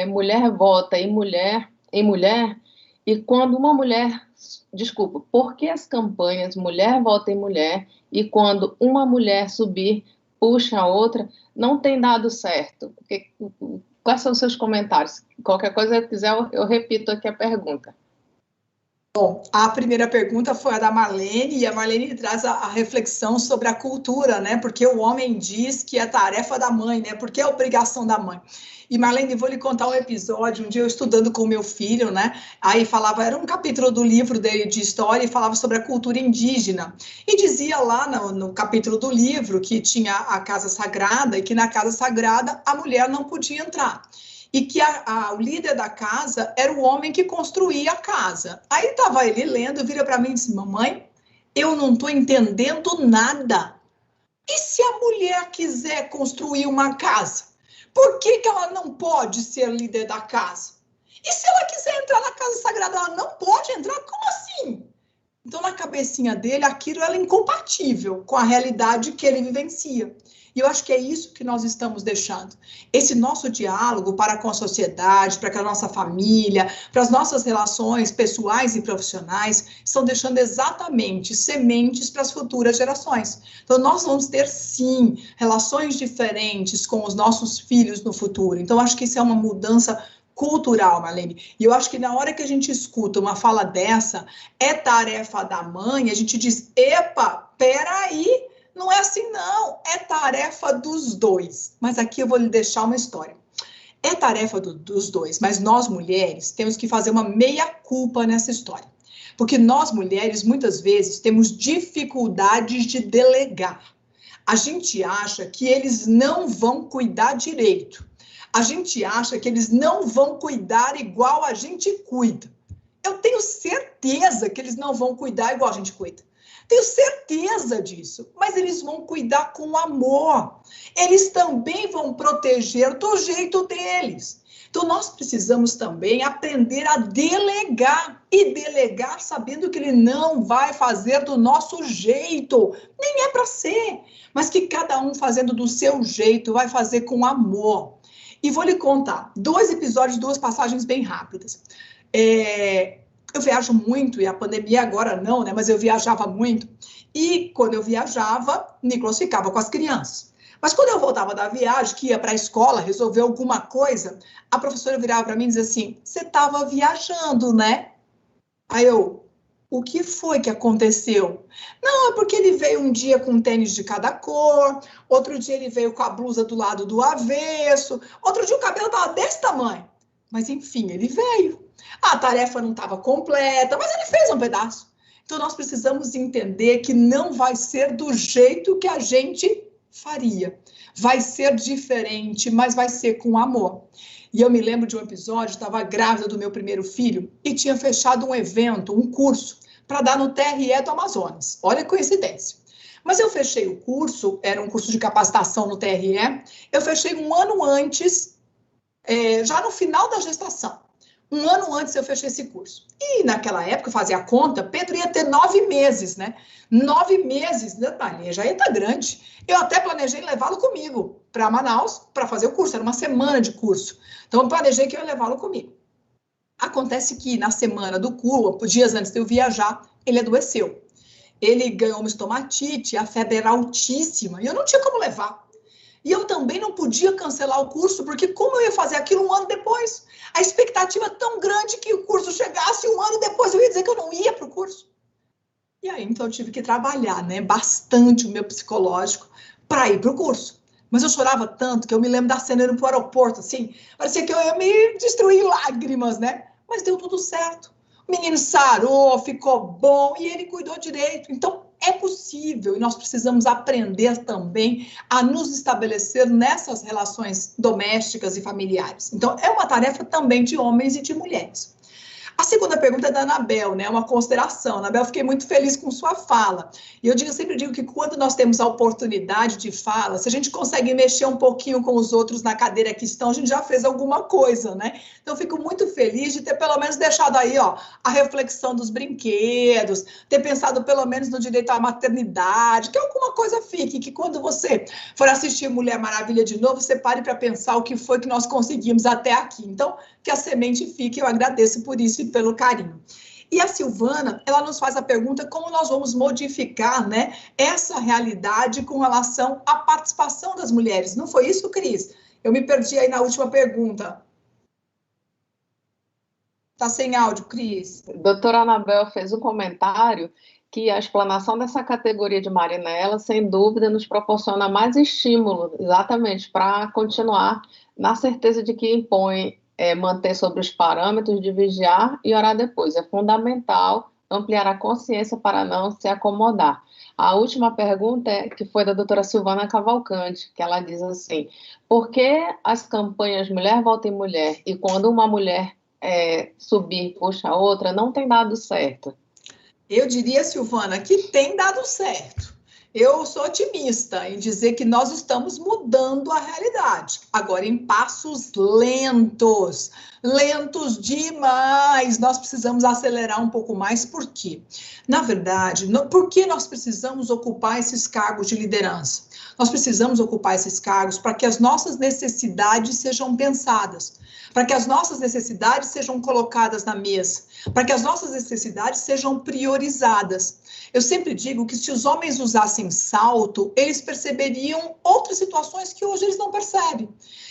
Mulher Vota em Mulher, e quando uma mulher... Desculpa, por que as campanhas Mulher Vota em Mulher e quando uma mulher subir, puxa a outra, não tem dado certo? Quais são os seus comentários? Qualquer coisa que quiser, eu repito aqui a pergunta.
Bom, a primeira pergunta foi a da Marlene, e a Marlene traz a reflexão sobre a cultura, né? Porque o homem diz que é tarefa da mãe, né? Porque é obrigação da mãe. E Marlene, vou lhe contar um episódio, um dia eu estudando com o meu filho, né? Aí falava, era um capítulo do livro dele de história e falava sobre a cultura indígena. E dizia lá no capítulo do livro que tinha a casa sagrada e que na casa sagrada a mulher não podia entrar. E que o líder da casa era o homem que construía a casa. Aí estava ele lendo, vira para mim e disse, mamãe, eu não estou entendendo nada. E se a mulher quiser construir uma casa? Por que ela não pode ser líder da casa? E se ela quiser entrar na casa sagrada, ela não pode entrar? Como assim? Então, na cabecinha dele, aquilo era incompatível com a realidade que ele vivencia. E eu acho que é isso que nós estamos deixando. Esse nosso diálogo para com a sociedade, para com a nossa família, para as nossas relações pessoais e profissionais, estão deixando exatamente sementes para as futuras gerações. Então, nós vamos ter, sim, relações diferentes com os nossos filhos no futuro. Então, acho que isso é uma mudança cultural, Marlene. E eu acho que na hora que a gente escuta uma fala dessa, é tarefa da mãe, a gente diz, epa, peraí, não é assim não, é tarefa dos dois. Mas aqui eu vou lhe deixar uma história. É tarefa dos dois, mas nós mulheres temos que fazer uma meia-culpa nessa história. Porque nós mulheres, muitas vezes, temos dificuldades de delegar. A gente acha que eles não vão cuidar direito. A gente acha que eles não vão cuidar igual a gente cuida. Eu tenho certeza que eles não vão cuidar igual a gente cuida. Tenho certeza disso. Mas eles vão cuidar com amor. Eles também vão proteger do jeito deles. Então, nós precisamos também aprender a delegar. E delegar sabendo que ele não vai fazer do nosso jeito. Nem é para ser. Mas que cada um fazendo do seu jeito vai fazer com amor. E vou lhe contar 2 episódios, 2 passagens bem rápidas. Eu viajo muito, e a pandemia agora não, né? Mas eu viajava muito. E quando eu viajava, Nicolas ficava com as crianças. Mas quando eu voltava da viagem, que ia para a escola, resolver alguma coisa, a professora virava para mim e dizia assim, você estava viajando, né? Aí eu, o que foi que aconteceu? Não, é porque ele veio um dia com tênis de cada cor, outro dia ele veio com a blusa do lado do avesso, outro dia o cabelo estava desse tamanho. Mas enfim, ele veio. A tarefa não estava completa, mas ele fez um pedaço. Então nós precisamos entender que não vai ser do jeito que a gente faria. Vai ser diferente, mas vai ser com amor. E eu me lembro de um episódio, estava grávida do meu primeiro filho e tinha fechado um evento, um curso, para dar no TRE do Amazonas. Olha que coincidência. Mas eu fechei o curso, era um curso de capacitação no TRE, eu fechei um ano antes, já no final da gestação. Um ano antes eu fechei esse curso. E naquela época, eu fazia a conta, Pedro ia ter 9 meses, né? 9 meses, detalhe, já ia estar grande. Eu até planejei levá-lo comigo para Manaus para fazer o curso, era uma semana de curso. Então, eu planejei que eu ia levá-lo comigo. Acontece que na semana do curso, dias antes de eu viajar, ele adoeceu. Ele ganhou uma estomatite, a febre era altíssima, e eu não tinha como levar. E eu também não podia cancelar o curso, porque como eu ia fazer aquilo um ano depois? A expectativa é tão grande que o curso chegasse um ano depois, eu ia dizer que eu não ia para o curso. E aí, então, eu tive que trabalhar, né, bastante o meu psicológico para ir para o curso. Mas eu chorava tanto que eu me lembro da cena indo para o aeroporto, assim, parecia que eu ia me destruir em lágrimas, né? Mas deu tudo certo. O menino sarou, ficou bom e ele cuidou direito. Então, é possível e nós precisamos aprender também a nos estabelecer nessas relações domésticas e familiares. Então, é uma tarefa também de homens e de mulheres. A segunda pergunta é da Anabel, né? Uma consideração. Anabel, fiquei muito feliz com sua fala. E eu sempre digo que quando nós temos a oportunidade de fala, se a gente consegue mexer um pouquinho com os outros na cadeira que estão, a gente já fez alguma coisa, né? Então, eu fico muito feliz de ter pelo menos deixado aí, ó, a reflexão dos brinquedos, ter pensado pelo menos no direito à maternidade, que alguma coisa fique, que quando você for assistir Mulher Maravilha de novo, você pare para pensar o que foi que nós conseguimos até aqui. Então, que a semente fique, eu agradeço por isso e pelo carinho. E a Silvana, ela nos faz a pergunta como nós vamos modificar, né, essa realidade com relação à participação das mulheres. Não foi isso, Cris? Eu me perdi aí na última pergunta. Tá sem áudio, Cris.
Doutora Anabel fez um comentário que a explanação dessa categoria de Marinela, sem dúvida, nos proporciona mais estímulo, exatamente, para continuar na certeza de que impõe manter sobre os parâmetros de vigiar e orar depois. É fundamental ampliar a consciência para não se acomodar. A última pergunta que foi da doutora Silvana Cavalcante, que ela diz assim, por que as campanhas Mulher Volta em Mulher e quando uma mulher subir puxa a outra, não tem dado certo?
Eu diria, Silvana, que tem dado certo. Eu sou otimista em dizer que nós estamos mudando a realidade, agora em passos lentos, lentos demais. Nós precisamos acelerar um pouco mais, por quê? Na verdade, por que nós precisamos ocupar esses cargos de liderança? Nós precisamos ocupar esses cargos para que as nossas necessidades sejam pensadas, para que as nossas necessidades sejam colocadas na mesa, para que as nossas necessidades sejam priorizadas. Eu sempre digo que se os homens usassem salto, eles perceberiam outras situações que hoje eles não percebem.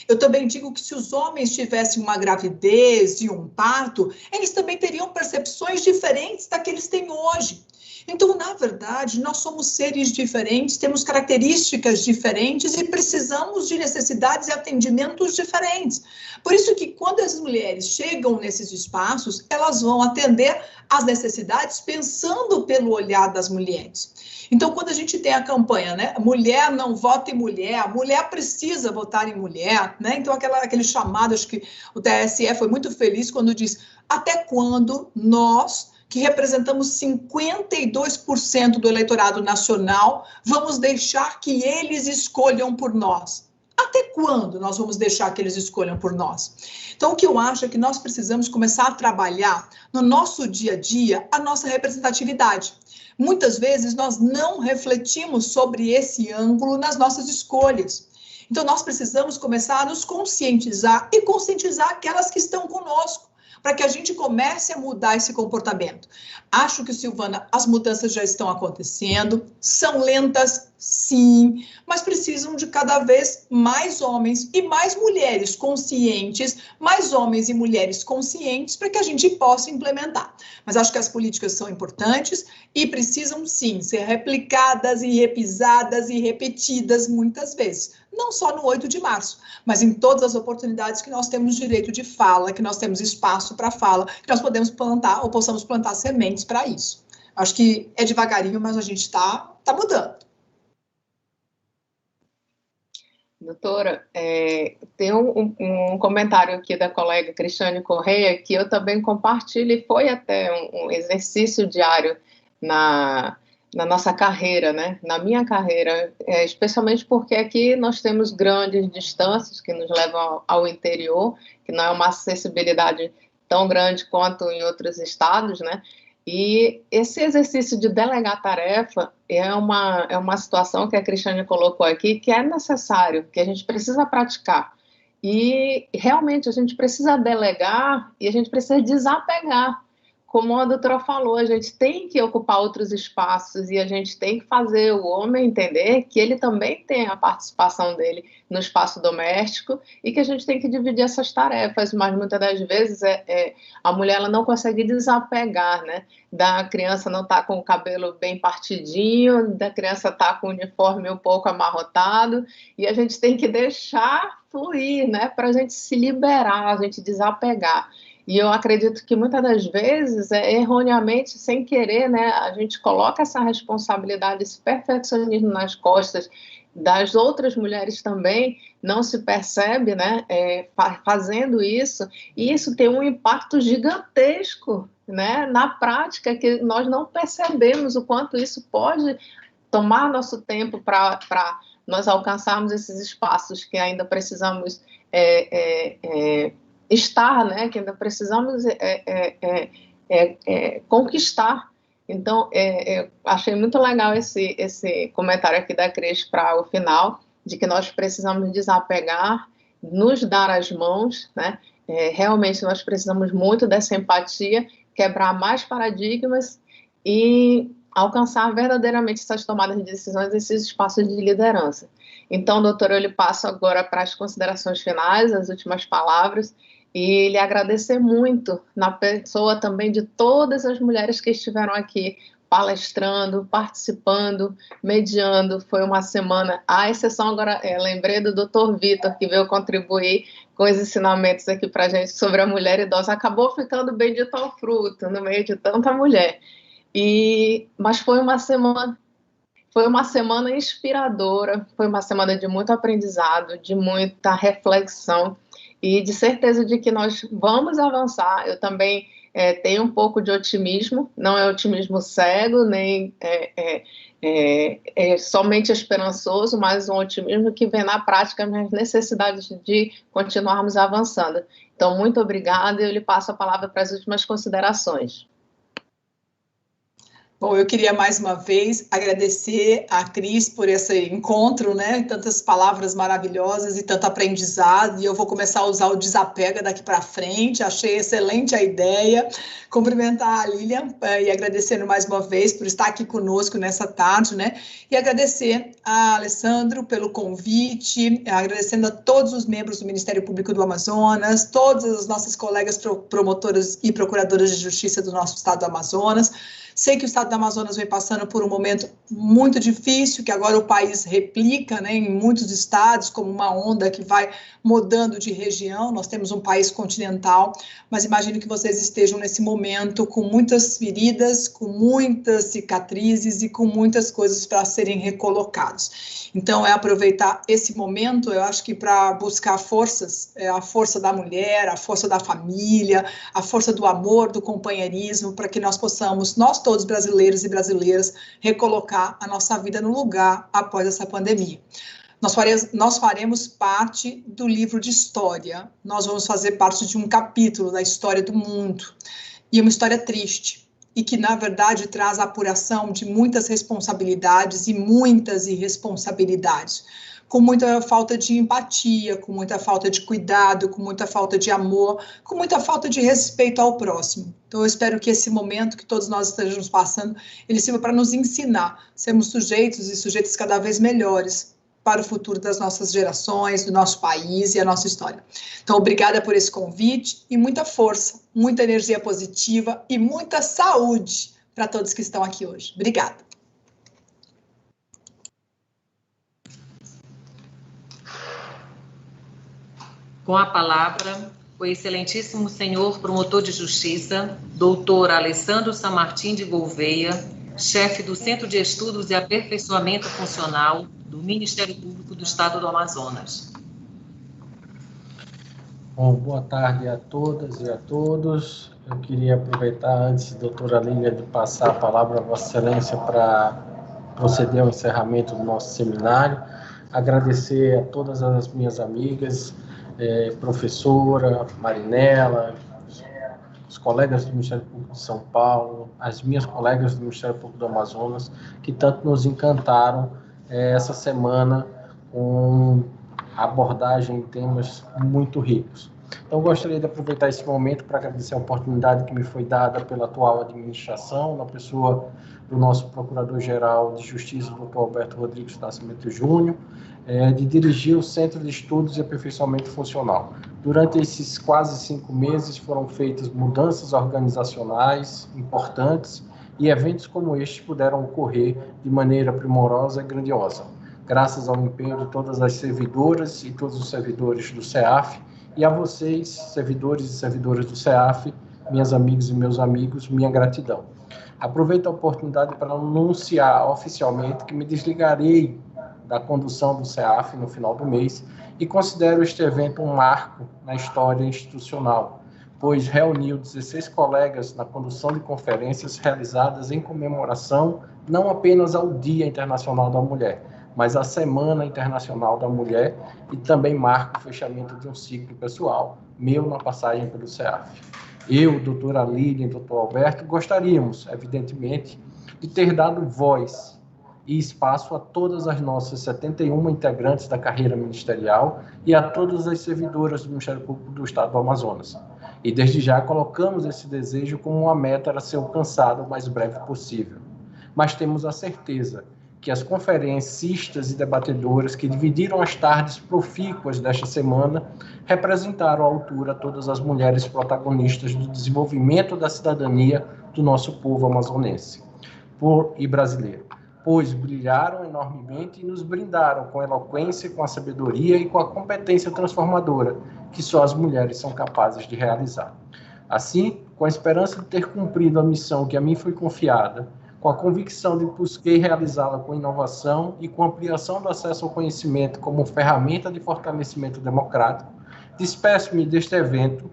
Eu também digo que se os homens tivessem uma gravidez e um parto, eles também teriam percepções diferentes da que eles têm hoje. Então, na verdade, nós somos seres diferentes, temos características diferentes e precisamos de necessidades e atendimentos diferentes. Por isso que quando as mulheres chegam nesses espaços, elas vão atender às necessidades pensando pelo olhar das mulheres. Então, quando a gente tem a campanha, né, mulher não vota em mulher, a mulher precisa votar em mulher, né? Então, aquele chamado, acho que o TSE foi muito feliz quando diz, até quando nós, que representamos 52% do eleitorado nacional, vamos deixar que eles escolham por nós? Até quando nós vamos deixar que eles escolham por nós? Então, o que eu acho é que nós precisamos começar a trabalhar no nosso dia a dia a nossa representatividade. Muitas vezes nós não refletimos sobre esse ângulo nas nossas escolhas. Então, nós precisamos começar a nos conscientizar e conscientizar aquelas que estão conosco, para que a gente comece a mudar esse comportamento. Acho que, Silvana, as mudanças já estão acontecendo, são lentas, sim, mas precisam de cada vez mais homens e mais mulheres conscientes, mais homens e mulheres conscientes para que a gente possa implementar. Mas acho que as políticas são importantes e precisam, sim, ser replicadas e repisadas e repetidas muitas vezes. Não só no 8 de março, mas em todas as oportunidades que nós temos direito de fala, que nós temos espaço para fala, que nós podemos plantar ou possamos plantar sementes para isso. Acho que é devagarinho, mas a gente está mudando.
Doutora, tem um comentário aqui da colega Cristiane Correia que eu também compartilho e foi até um exercício diário na nossa carreira, né? Na minha carreira, especialmente porque aqui nós temos grandes distâncias que nos levam ao interior, que não é uma acessibilidade tão grande quanto em outros estados, né? E esse exercício de delegar tarefa é uma situação que a Cristiane colocou aqui, que é necessário, que a gente precisa praticar. E realmente a gente precisa delegar e a gente precisa desapegar. Como a doutora falou, a gente tem que ocupar outros espaços e a gente tem que fazer o homem entender que ele também tem a participação dele no espaço doméstico e que a gente tem que dividir essas tarefas, mas muitas das vezes a mulher ela não consegue desapegar, né? Da criança não estar com o cabelo bem partidinho, da criança estar com o uniforme um pouco amarrotado, e a gente tem que deixar fluir, né? Para a gente se liberar, a gente desapegar. E eu acredito que muitas das vezes, erroneamente, sem querer, né, a gente coloca essa responsabilidade, esse perfeccionismo nas costas das outras mulheres também, não se percebe, né, fazendo isso, e isso tem um impacto gigantesco, né, na prática, que nós não percebemos o quanto isso pode tomar nosso tempo para nós alcançarmos esses espaços que ainda precisamos estar, né, que ainda precisamos conquistar. Então, achei muito legal esse comentário aqui da Cris para o final, de que nós precisamos desapegar, nos dar as mãos, né, realmente nós precisamos muito dessa empatia, quebrar mais paradigmas e alcançar verdadeiramente essas tomadas de decisões, esses espaços de liderança. Então, doutora, eu lhe passo agora para as considerações finais, as últimas palavras, e lhe agradecer muito na pessoa também de todas as mulheres que estiveram aqui palestrando, participando, mediando. Foi uma semana, à exceção agora, lembrei do Dr. Vitor, que veio contribuir com os ensinamentos aqui para a gente sobre a mulher idosa, acabou ficando bendito ao fruto, no meio de tanta mulher. Mas foi uma semana inspiradora, foi uma semana de muito aprendizado, de muita reflexão, e de certeza de que nós vamos avançar. Eu também tenho um pouco de otimismo, não é otimismo cego, nem somente esperançoso, mas um otimismo que vê na prática as necessidades de continuarmos avançando. Então, muito obrigada, e eu lhe passo a palavra para as últimas considerações.
Bom, eu queria mais uma vez agradecer a Cris por esse encontro, né? Tantas palavras maravilhosas e tanto aprendizado. E eu vou começar a usar o desapega daqui para frente. Achei excelente a ideia. Cumprimentar a Lilian e agradecendo mais uma vez por estar aqui conosco nessa tarde, né? E agradecer a Alessandro pelo convite, agradecendo a todos os membros do Ministério Público do Amazonas, todas as nossas colegas promotoras e procuradoras de justiça do nosso estado do Amazonas. Sei que o estado do Amazonas vem passando por um momento muito difícil, que agora o país replica, né, em muitos estados, como uma onda que vai mudando de região. Nós temos um país continental, mas imagino que vocês estejam nesse momento com muitas feridas, com muitas cicatrizes e com muitas coisas para serem recolocados. Então, é aproveitar esse momento, eu acho que para buscar forças, a força da mulher, a força da família, a força do amor, do companheirismo, para que nós possamos, nós todos brasileiros e brasileiras, recolocar a nossa vida no lugar após essa pandemia. Nós faremos parte do livro de história, nós vamos fazer parte de um capítulo da história do mundo, e uma história triste, e que, na verdade, traz a apuração de muitas responsabilidades e muitas irresponsabilidades, com muita falta de empatia, com muita falta de cuidado, com muita falta de amor, com muita falta de respeito ao próximo. Então, eu espero que esse momento que todos nós estejamos passando, ele sirva para nos ensinar, sermos sujeitos e sujeitas cada vez melhores para o futuro das nossas gerações, do nosso país e a nossa história. Então, obrigada por esse convite e muita força, muita energia positiva e muita saúde para todos que estão aqui hoje. Obrigada.
Com a palavra, o excelentíssimo senhor promotor de justiça, doutor Alessandro Samartim de Gouveia, chefe do Centro de Estudos e Aperfeiçoamento Funcional do Ministério Público do Estado do Amazonas.
Bom, boa tarde a todas e a todos. Eu queria aproveitar, antes, doutora Lília, de passar a palavra a Vossa Excelência para proceder ao encerramento do nosso seminário, agradecer a todas as minhas amigas, professora Marinela, os colegas do Ministério Público de São Paulo, as minhas colegas do Ministério Público do Amazonas, que tanto nos encantaram essa semana com abordagem em temas muito ricos. Então, gostaria de aproveitar esse momento para agradecer a oportunidade que me foi dada pela atual administração, na pessoa do nosso Procurador-Geral de Justiça, Dr. Alberto Rodrigues Nascimento Júnior, de dirigir o Centro de Estudos e Aperfeiçoamento Funcional. Durante esses quase 5 meses foram feitas mudanças organizacionais importantes e eventos como este puderam ocorrer de maneira primorosa e grandiosa, graças ao empenho de todas as servidoras e todos os servidores do CEAF, e a vocês, servidores e servidoras do CEAF, minhas amigas e meus amigos, minha gratidão. Aproveito a oportunidade para anunciar oficialmente que me desligarei da condução do CEAF no final do mês e considero este evento um marco na história institucional, pois reuniu 16 colegas na condução de conferências realizadas em comemoração não apenas ao Dia Internacional da Mulher, mas à Semana Internacional da Mulher, e também marca o fechamento de um ciclo pessoal, meu na passagem pelo CEAF. Eu, doutora Lídia e doutor Alberto, gostaríamos, evidentemente, de ter dado voz e espaço a todas as nossas 71 integrantes da carreira ministerial e a todas as servidoras do Ministério Público do Estado do Amazonas. E desde já colocamos esse desejo como uma meta a ser alcançada o mais breve possível. Mas temos a certeza que as conferencistas e debatedoras que dividiram as tardes profícuas desta semana representaram à altura todas as mulheres protagonistas do desenvolvimento da cidadania do nosso povo amazonense e brasileiro, pois brilharam enormemente e nos brindaram com a eloquência, com a sabedoria e com a competência transformadora que só as mulheres são capazes de realizar. Assim, com a esperança de ter cumprido a missão que a mim foi confiada, com a convicção de busquei realizá-la com inovação e com ampliação do acesso ao conhecimento como ferramenta de fortalecimento democrático, despeço-me deste evento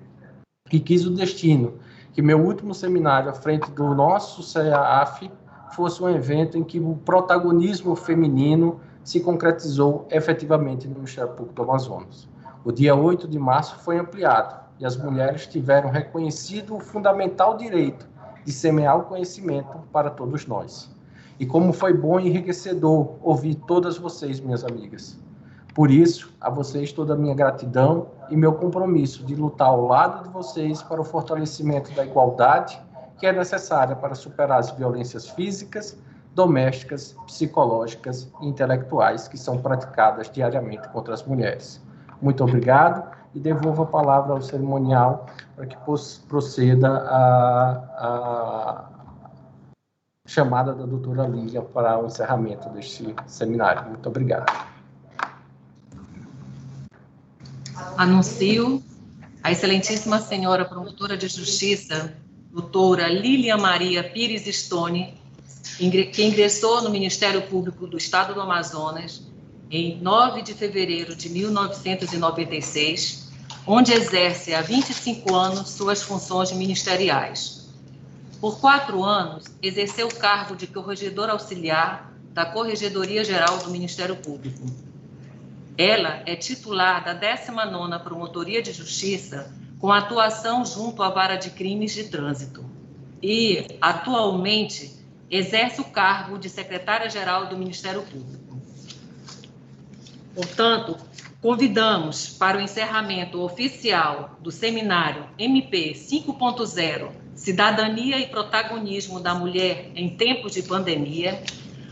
e quis o destino que meu último seminário à frente do nosso CEAF fosse um evento em que o protagonismo feminino se concretizou efetivamente no Ministério Público do Amazonas. O dia 8 de março foi ampliado e as mulheres tiveram reconhecido o fundamental direito de semear o conhecimento para todos nós. E como foi bom e enriquecedor ouvir todas vocês, minhas amigas. Por isso, a vocês toda a minha gratidão e meu compromisso de lutar ao lado de vocês para o fortalecimento da igualdade que é necessária para superar as violências físicas, domésticas, psicológicas e intelectuais que são praticadas diariamente contra as mulheres. Muito obrigado e devolvo a palavra ao cerimonial para que proceda chamada da doutora Lília para o encerramento deste seminário. Muito obrigado.
Anuncio a excelentíssima senhora promotora de justiça, doutora Lília Maria Pires Stone, que ingressou no Ministério Público do Estado do Amazonas em 9 de fevereiro de 1996, onde exerce há 25 anos suas funções ministeriais. Por 4 anos, exerceu o cargo de corregedor auxiliar da Corregedoria Geral do Ministério Público. Ela é titular da 19ª Promotoria de Justiça, com atuação junto à Vara de Crimes de Trânsito. E, atualmente, exerce o cargo de secretária-geral do Ministério Público. Portanto, convidamos para o encerramento oficial do seminário MP 5.0, Cidadania e Protagonismo da Mulher em Tempos de Pandemia,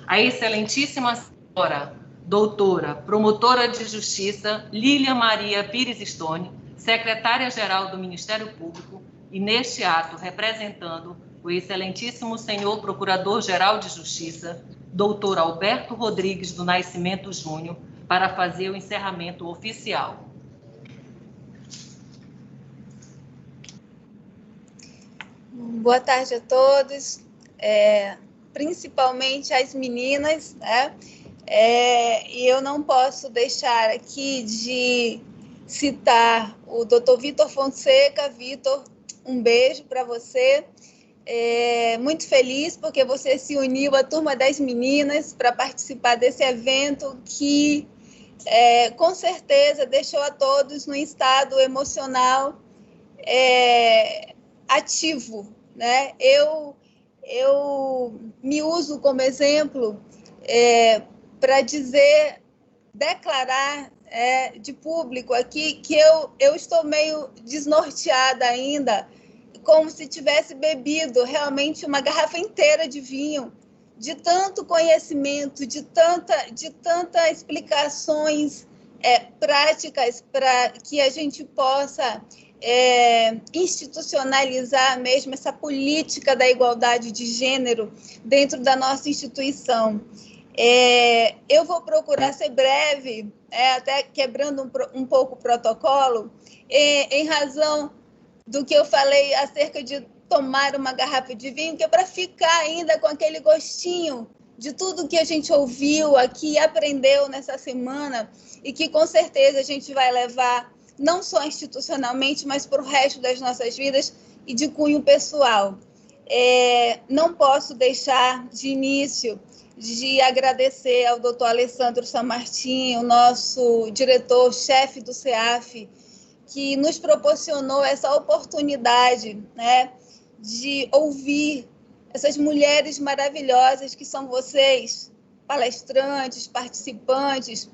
a excelentíssima senhora doutora, promotora de justiça, Lília Maria Pires Stone, secretária-geral do Ministério Público, e neste ato representando o excelentíssimo senhor Procurador-Geral de Justiça, doutor Alberto Rodrigues do Nascimento Júnior, para fazer o encerramento oficial.
Boa tarde a todos, principalmente às meninas, né? E eu não posso deixar aqui de citar o Dr. Vitor Fonseca. Vitor, um beijo para você. Muito feliz porque você se uniu à Turma das Meninas para participar desse evento que, com certeza, deixou a todos no estado emocional ativo, né? Eu me uso como exemplo para declarar de público aqui que eu estou meio desnorteada ainda, como se tivesse bebido realmente uma garrafa inteira de vinho, de tanto conhecimento, de tanta explicações práticas para que a gente possa institucionalizar mesmo essa política da igualdade de gênero dentro da nossa instituição. Eu vou procurar ser breve, até quebrando um pouco o protocolo, em razão do que eu falei acerca de tomar uma garrafa de vinho, que é para ficar ainda com aquele gostinho de tudo que a gente ouviu aqui, aprendeu nessa semana, e que com certeza a gente vai levar, não só institucionalmente, mas para o resto das nossas vidas e de cunho pessoal. Não posso deixar de início de agradecer ao doutor Alessandro Sammartin, o nosso diretor-chefe do CEAF, que nos proporcionou essa oportunidade, né, de ouvir essas mulheres maravilhosas que são vocês, palestrantes, participantes,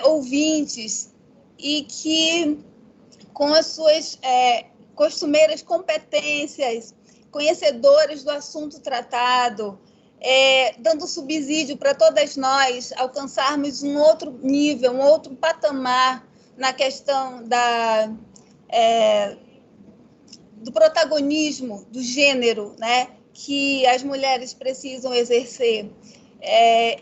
ouvintes, e que, com as suas costumeiras competências, conhecedoras do assunto tratado, dando subsídio para todas nós alcançarmos um outro nível, um outro patamar na questão do protagonismo do gênero, né, que as mulheres precisam exercer.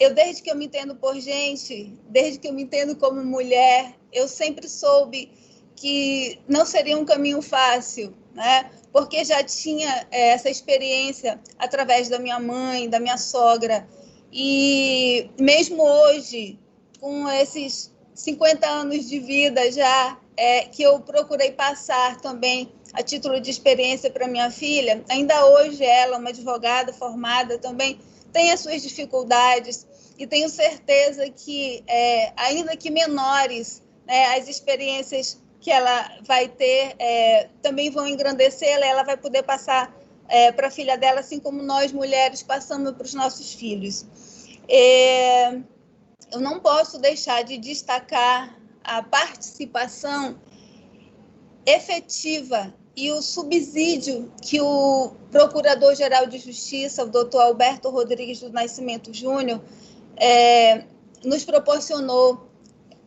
Eu, desde que eu me entendo por gente, desde que eu me entendo como mulher, eu sempre soube que não seria um caminho fácil, né? Porque já tinha essa experiência através da minha mãe, da minha sogra. E mesmo hoje, com esses 50 anos de vida já, que eu procurei passar também a título de experiência para minha filha, ainda hoje ela, uma advogada formada, também tem as suas dificuldades, e tenho certeza que, ainda que menores, né, as experiências que ela vai ter também vão engrandecê-la, ela vai poder passar para a filha dela, assim como nós, mulheres, passamos para os nossos filhos. Eu não posso deixar de destacar a participação efetiva e o subsídio que o Procurador-Geral de Justiça, o doutor Alberto Rodrigues do Nascimento Júnior, nos proporcionou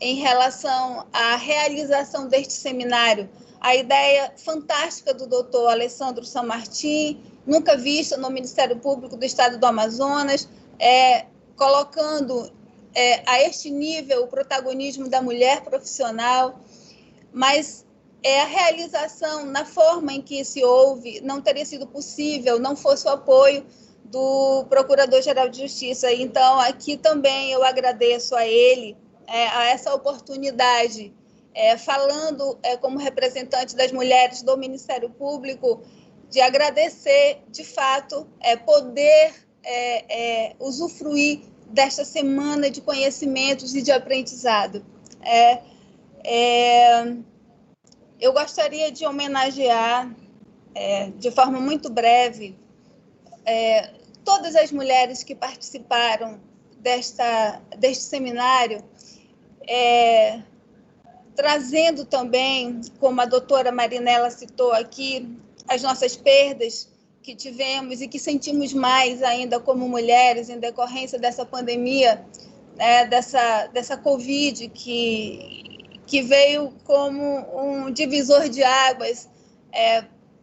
em relação à realização deste seminário. A ideia fantástica do doutor Alessandro Sammartin, nunca vista no Ministério Público do Estado do Amazonas, colocando a este nível o protagonismo da mulher profissional, mas a realização na forma em que se houve não teria sido possível, não fosse o apoio do Procurador-Geral de Justiça. Então, aqui também eu agradeço a ele a essa oportunidade, falando como representante das mulheres do Ministério Público, de agradecer, de fato, poder usufruir desta semana de conhecimentos e de aprendizado. Eu gostaria de homenagear, de forma muito breve, todas as mulheres que participaram deste seminário, trazendo também, como a doutora Marinela citou aqui, as nossas perdas que tivemos e que sentimos mais ainda como mulheres em decorrência dessa pandemia, dessa Covid, que veio como um divisor de águas,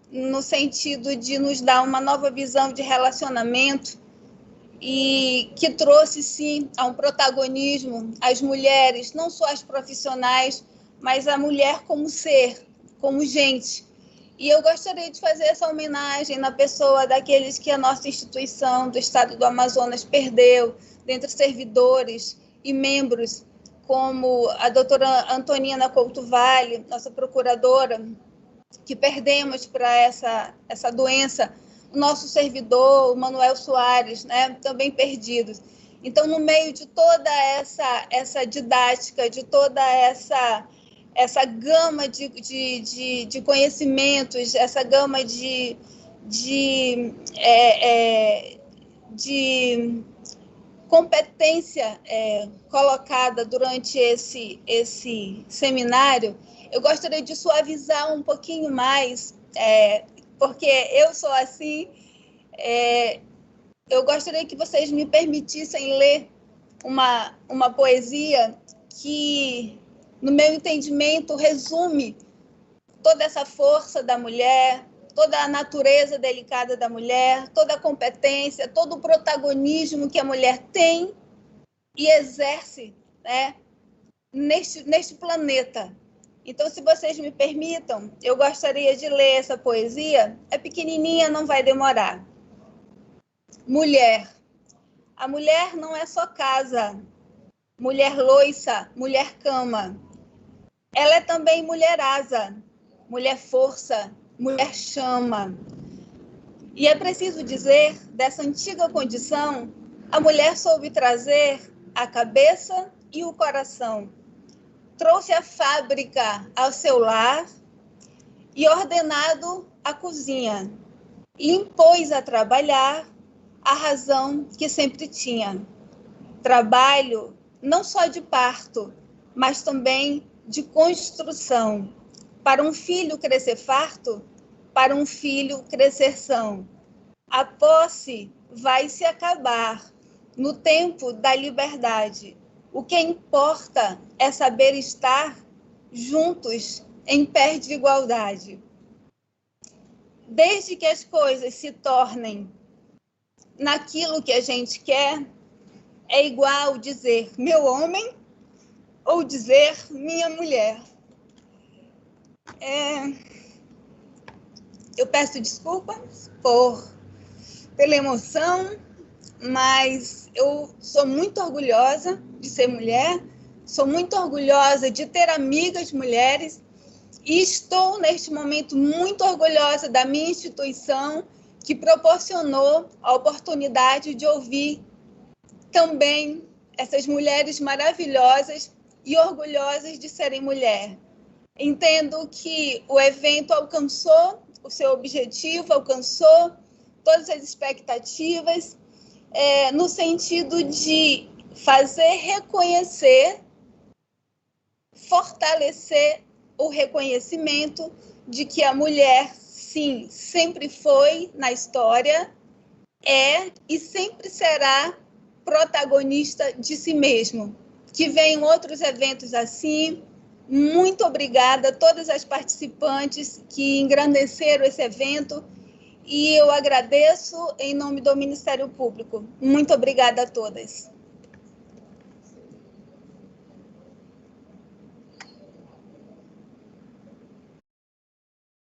no sentido de nos dar uma nova visão de relacionamento e que trouxe, sim, a um protagonismo às mulheres, não só as profissionais, mas a mulher como ser, como gente. E eu gostaria de fazer essa homenagem na pessoa daqueles que a nossa instituição do Estado do Amazonas perdeu, dentre servidores e membros, como a doutora Antonina Couto Vale, nossa procuradora, que perdemos para essa doença, o nosso servidor, o Manuel Soares, também perdidos. Então, no meio de toda essa didática, de toda essa gama de conhecimentos, essa gama de competência colocada durante esse seminário, eu gostaria de suavizar um pouquinho mais, porque eu sou assim, eu gostaria que vocês me permitissem ler uma poesia que, no meu entendimento, resume toda essa força da mulher, toda a natureza delicada da mulher, toda a competência, todo o protagonismo que a mulher tem e exerce, neste planeta. Então, se vocês me permitam, eu gostaria de ler essa poesia. É pequenininha, não vai demorar. Mulher. A mulher não é só casa, mulher loiça, mulher cama. Ela é também mulher asa, mulher força, mulher chama. E é preciso dizer, dessa antiga condição, a mulher soube trazer a cabeça e o coração. Trouxe a fábrica ao seu lar e ordenado a cozinha. E impôs a trabalhar a razão que sempre tinha. Trabalho não só de parto, mas também de construção. Para um filho crescer farto, para um filho crescer são. A posse vai se acabar no tempo da liberdade. O que importa é saber estar juntos em pé de igualdade. Desde que as coisas se tornem naquilo que a gente quer, é igual dizer meu homem ou dizer minha mulher. Eu peço desculpas pela emoção, mas eu sou muito orgulhosa de ser mulher, sou muito orgulhosa de ter amigas mulheres e estou, neste momento, muito orgulhosa da minha instituição, que proporcionou a oportunidade de ouvir também essas mulheres maravilhosas e orgulhosas de serem mulher. Entendo que o evento alcançou o seu objetivo, alcançou todas as expectativas, no sentido de fazer reconhecer, fortalecer o reconhecimento de que a mulher, sim, sempre foi na história, e sempre será protagonista de si mesmo. Que venham outros eventos assim. Muito obrigada a todas as participantes que engrandeceram esse evento e eu agradeço em nome do Ministério Público. Muito obrigada a todas.